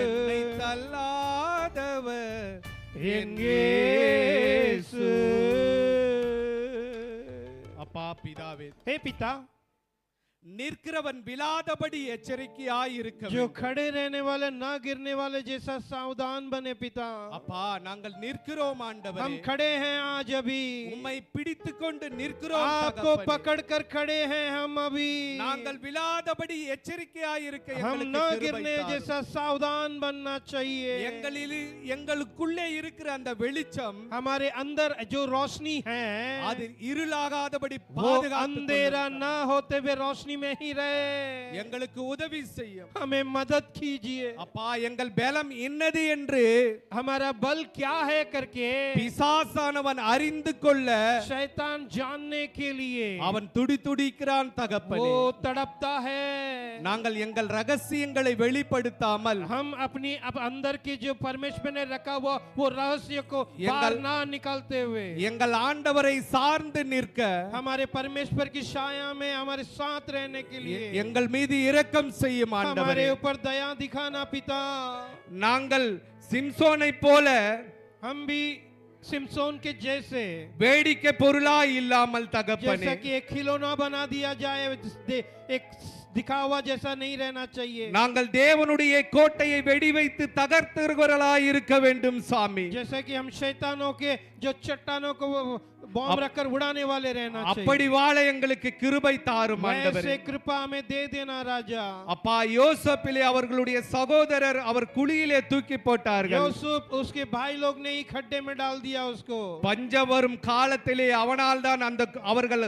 என்னை தள்ளாதவர் என் இயேசு. அப்பா பிதாவே, हे पिता, நிற்கிறவன் விழாதபடி எச்சரிக்கையாயிருக்க जो வேண்டும். खड़े रहने वाले ना गिरने वाले जैसा सावधान बने पिता. அப்பா நாங்கள் நிற்கிறோம் ஆண்டவரே. हम खड़े हैं आज अभी, உம்மை பிடித்துக்கொண்டு நிற்கிறோம் आपको தகப்பனே. पकड़ कर खड़े हैं हम अभी. நாங்கள் விழாதபடி எச்சரிக்கையாயிருக்க हम எங்களுக்கு ना கிருபை गिरने தாரும். जैसा सावधान बनना चाहिए. எங்களுக்குள்ளே இருக்கிற அந்த வெளிச்சம் हमारे अंदर जो रोशनी है அது இருளாகாதபடி वो பாதுகாத்துக் अंधेरा கொள்ளும். ना होते हुए रोशनी में ही रहे. எங்களுக்கு உதவி செய்யும். हमें मदद कीजिए. அப்பா எங்கள் பலம் என்னது என்று हमारा बल क्या है करके பிசாசானவன் அறிந்து கொள்ள शैतान जानने के लिए அவன் துடிதுடிக்கிறான் தகப்பனே. वो तड़पता है. நாங்கள் எங்கள் ரகசியங்களை வெளிப்படுத்தாமல் हम अपनी अंदर के जो परमेश्वर ने रखा हुआ वो रहस्य को बाहर ना निकालते हुए எங்கள் ஆண்டவரை சார்ந்து நிற்க हमारे परमेश्वर की छाया में हमारे साथ रहने के लिए எங்கள் மீது இரக்கம் செய்யும் ஆண்டவரே. हमारे ऊपर दया दिखाना पिता. நாங்கள் சிம்சோனை போல हम भी सिमसोन के जैसे வேடிக்கை பொருளாய் இல்லாமல் தகப்பனே, जैसा कि एक खिलौना बना दिया जाए, एक दिखावा जैसा नहीं रहना चाहिए. நாங்கள் தேவனுடைய கோட்டையை வெடி வைத்து தகர்த்தவர்களாய் இருக்க வேண்டும் சாமி. जैसा कि हम शैतानों के जो चट्टानों को बॉम्ब रखकर उड़ाने वाले रहना அப்படி चाहिए. வாழ எங்களுக்கு கிருபை தாரும் वैसे ஆண்டவரே. कृपा हमें दे देना राजा. அப்பா யோசேப்பிலே அவர்களுடைய சகோதரர் அவர் குழியிலே தூக்கி போட்டார்கள். यूसुफ उसके भाई लोग ने ही खड्डे में डाल दिया उसको. பஞ்சம் வரும் காலத்திலே அவனால் தான் அந்த அவர்கள்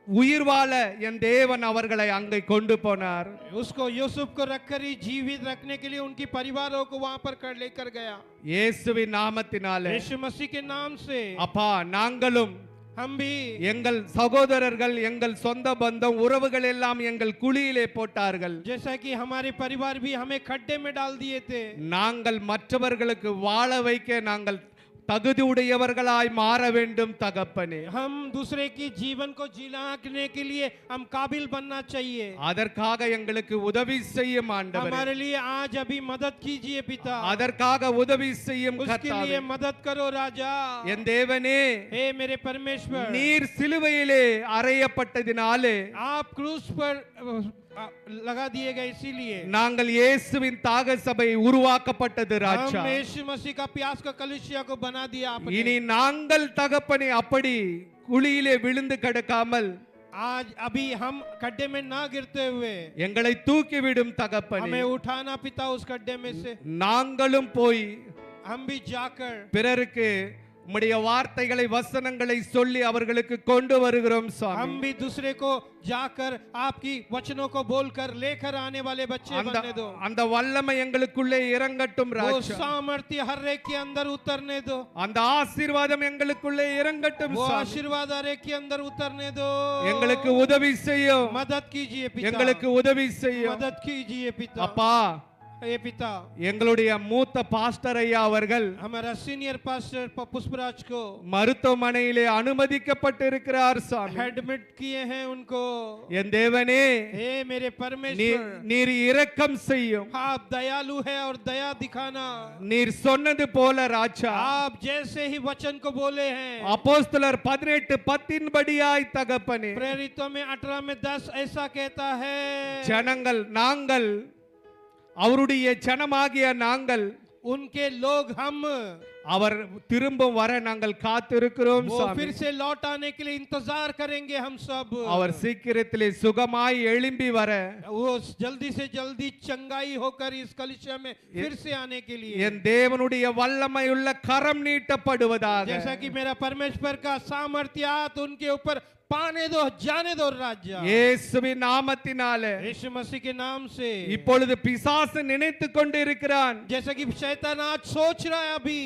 உயிர் வாழ என் தேவன் அவர்களை அங்கே கொண்டு போனார். उसको यूसुफ को रखकर ही जीवित रखने के लिए उनकी परिवारों को वहां पर कर लेकर गया இயேசுவின் நாமத்தினாலே यीशु मसीह के नाम से அப்பா நாங்களும் हम भी எங்கள் சகோதரர்கள் எங்கள் சொந்த பந்தம் உறவுகள் எல்லாம் எங்கள் குழியிலே போட்டார்கள். जैसा कि हमारे परिवार भी हमें खड्डे में डाल दिए थे நாங்கள் மற்றவர்களுக்கு வாழ வைக்க நாங்கள் தகுதி உடையவர்களாய் மாற வேண்டும் தகப்பனே. हम दूसरे की जीवन को जीलाने के लिए हम काबिल बनना चाहिए அதற்காக எங்களுக்கு உதவி செய்யும் ஆண்டவரே. हमारे लिए आज अभी मदद कीजिए पिता அதற்காக உதவி செய்யும் उसके கர்த்தாவே. लिए मदद करो राजा என் தேவனே हे मेरे परमेश्वर நீர் சிலுவையிலே அறையப்பட்டதினாலே आप क्रूस पर लगा दिए गए इसीलिए நாங்கள் இயேசுவின் தாக சபை உருவாக்கப்பட்டது ராஜா. हम यीशु मसीह का प्यास का कलीसिया को बना दिया आपने இனி நாங்கள் தகப்பனே அப்படி குழியிலே விழுந்து கிடக்காமல் आज अभी हम खड्डे में ना गिरते हुए எங்களை தூக்கிவிடும் தகப்பனே. हमें उठाना पिता उस खड्डे में से நாங்களும் போய் हम भी जाकर பிறருக்கு உம்முடைய வார்த்தைகளை வசனங்களை சொல்லி அவர்களுக்கு கொண்டு வருகிறோம் हम சுவாமி. भी दूसरे को जाकर आपकी वचनों को बोलकर लेकर आने वाले बच्चे அந்த बनने दो அந்த வல்லமை எங்களுக்குள்ளே இறங்கட்டும் वो ராஜா. सामर्थ्य हर एक के अंदर उतरने दो அந்த ஆசீர்வாதம் எங்களுக்குள்ளே இறங்கட்டும் वो சுவாமி. आशीर्वाद हर एक के अंदर उतरने दो எங்களுக்கு உதவி செய்யும். मदद कीजिए पिता எங்களுக்கு உதவி செய்யும் मदद कीजिए पिता அப்பா. हे पिता எங்களுடைய மூத்த பாஸ்டர் ஐயா அவர்கள் हमारा सीनियर पास्टर पुष्पराज को மருத்துவமனையிலே அனுமதிக்கப்பட்டிருக்கிறார் சாமி. एडमिट किए हैं उनको என் தேவனே हे मेरे நீர் परमेश्वर நீர் இரக்கம் செய்யும். आप दयालु है और दया दिखाना நீர் சொன்னது போல ராஜா आप जैसे ही वचन को बोले हैं அப்போஸ்தலர் 18:10 படியாய் தகப்பனே प्रेरितों में 18 में 10 ऐसा कहता है ஜனங்கள் நாங்கள் அவருடைய ஜனமாகிய நாங்கள் उनके लोग हम அவர் திரும்பவும் வர நாங்கள் காத்திருக்கிறோம் वो சாமி. फिर से लौट आने के लिए इंतजार करेंगे हम सब அவர் சீக்கிரத்திலே சுகமாய் எழும்பி வர वो जल्दी से जल्दी चंगाई होकर इस कलिसिया में फिर से आने के लिए என் தேவனுடைய வல்லமையுள்ள கரம் நீட்டப்படுவதாக. जैसा कि मेरा परमेश्वर का सामर्थ्य हाथ उनके ऊपर पाने दो जाने दो राजा இயேசுவின் நாமத்தினாலே यीशु मसीह के नाम से இப்பொழுது பிசாசு நினைத்து கொண்டிருக்கிறான் जैसा कि शैतान आज सोच रहा है अभी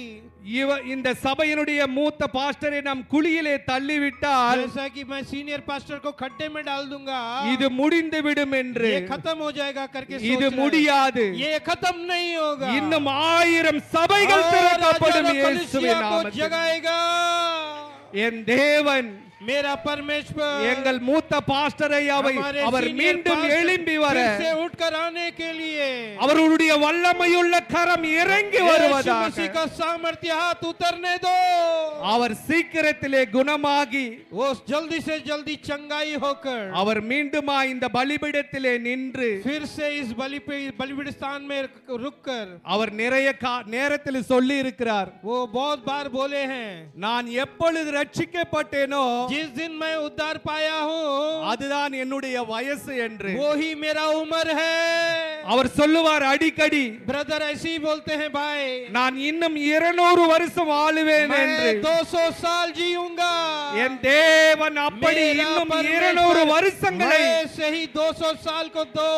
இந்த சபையினுடைய மூத்த பாஸ்டரை நாம் குழியிலே தள்ளிவிட்டால் जैसा कि मैं सीनियर पास्टर को खड्डे में डाल दूंगा இது முடிந்து விடும் என்று. ये खत्म हो जाएगा करके सोच இது रहा है। முடியாது. ये खत्म नहीं होगा இன்னும் 1000 சபைகள் और திறக்கப்படும் राजा को இயேசுவின் कलीसिया को நாமத்தில். जगाएगा என் தேவன் मेरा परमेश्वर எங்கள் மூத்த பாஸ்டரை हमारे அவர் senior மீண்டும் pastor எழும்பி வர फिर से उठकर आने के लिए அவருடைய வல்லமையுள்ள கரம் இறங்கி यीशु வருவதாக. मसीह का सामर्थ्य हाथ उतरने दो அவர் சீக்கிரத்திலே குணமாகி वो जल्दी से जल्दी चंगाई होकर அவர் மீண்டுமா இந்த பலிபீடத்திலே நின்று फिर से इस बलिपीठ स्थान में रुककर அவர் நிறைய நேரத்தில் சொல்லி இருக்கிறார். वो बहुत बार बोले हैं நான் எப்பொழுது ரட்சிக்கப்பட்டேனோ जिस दिन मैं उद्धार पाया हूँ அதுதான் என்னுடைய வயசு என்று वो ही मेरा उम्र है அவர் சொல்லுவார் அடிக்கடி. ब्रदर ऐसे ही बोलते हैं भाई நான் இன்னும் 200 வருஷம் வாழுவேன் என்று. मैं 200 साल जीऊंगा என் தேவன் அப்படி मेरा இன்னும் परमेश्वर 200 வருஷங்களை वैसे ही 200 साल को दो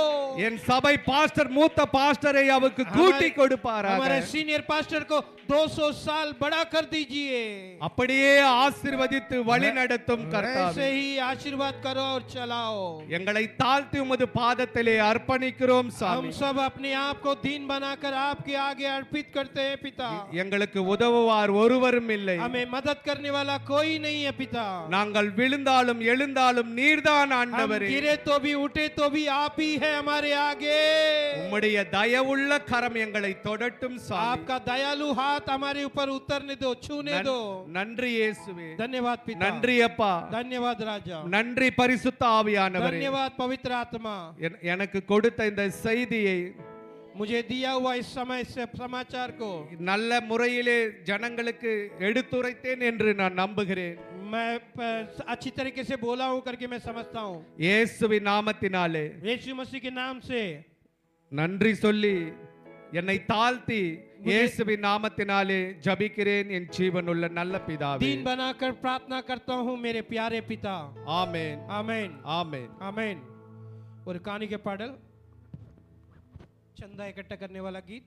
என் சபை பாஸ்டர் மூத்த பாஸ்டரை அவருக்கு கூட்டி கொடுப்பாராக. हमारे सीनियर पास्टर को 200 साल बड़ा कर दीजिए அப்படியே ஆசீர்வதித்து வழி நடத்தும் ऐसे கர்த்தாவே ही आशीर्वाद करो और चलाओ எங்களை தாழ்த்தி உமது பாதத்திலே அர்ப்பணிக்கிறோம் हम சாமி. सब अपने आप को दीन बनाकर आपके आगे अर्पित करते हैं पिता எங்களுக்கு உதவுவார் ஒருவரும் இல்லை. हमें मदद करने वाला कोई नहीं है पिता நாங்கள் விழுந்தாலும் எழுந்தாலும் நீர்தான் हम ஆண்டவரே. गिरे तो भी उठे तो भी आप ही है हमारे आगे உம்முடைய தயவுள்ள கரம் எங்களை தொடட்டும் சாமி. आपका दयालु हाथ हमारे ऊपर उतरने दो छूने दो நன்றி இயேசுவே. धन्यवाद पिता நன்றி அப்பா. धन्यवाद राजा நன்றி பரிசுத்த ஆவியானவரே. धन्यवाद पवित्र आत्मा எனக்கு கொடுத்த இந்த செய்தியை मुझे दिया हुआ इस समय से समाचार को நல்ல முறையிலே ஜனங்களுக்கு எடுத்துரைத்தேன் என்று நான் நம்புகிறேன். मैं अच्छी तरीके से बोला हूं करके मैं समझता हूं இயேசுவின் நாமத்தினாலே यीशु मसीह के नाम से நன்றி சொல்லி என்னை தாழ்த்தி இயேசுவின் நாமத்தினாலே ஜபிக்கிறேன் என் ஜீவனுள்ள நல்ல பிதாவே. दीन बनाकर प्रार्थना करता हूँ मेरे प्यारे पिता. ஆமென் आमेन ஆமென். आमेन. और कहानी के पाडल चंदा इकट्ठा करने वाला गीत.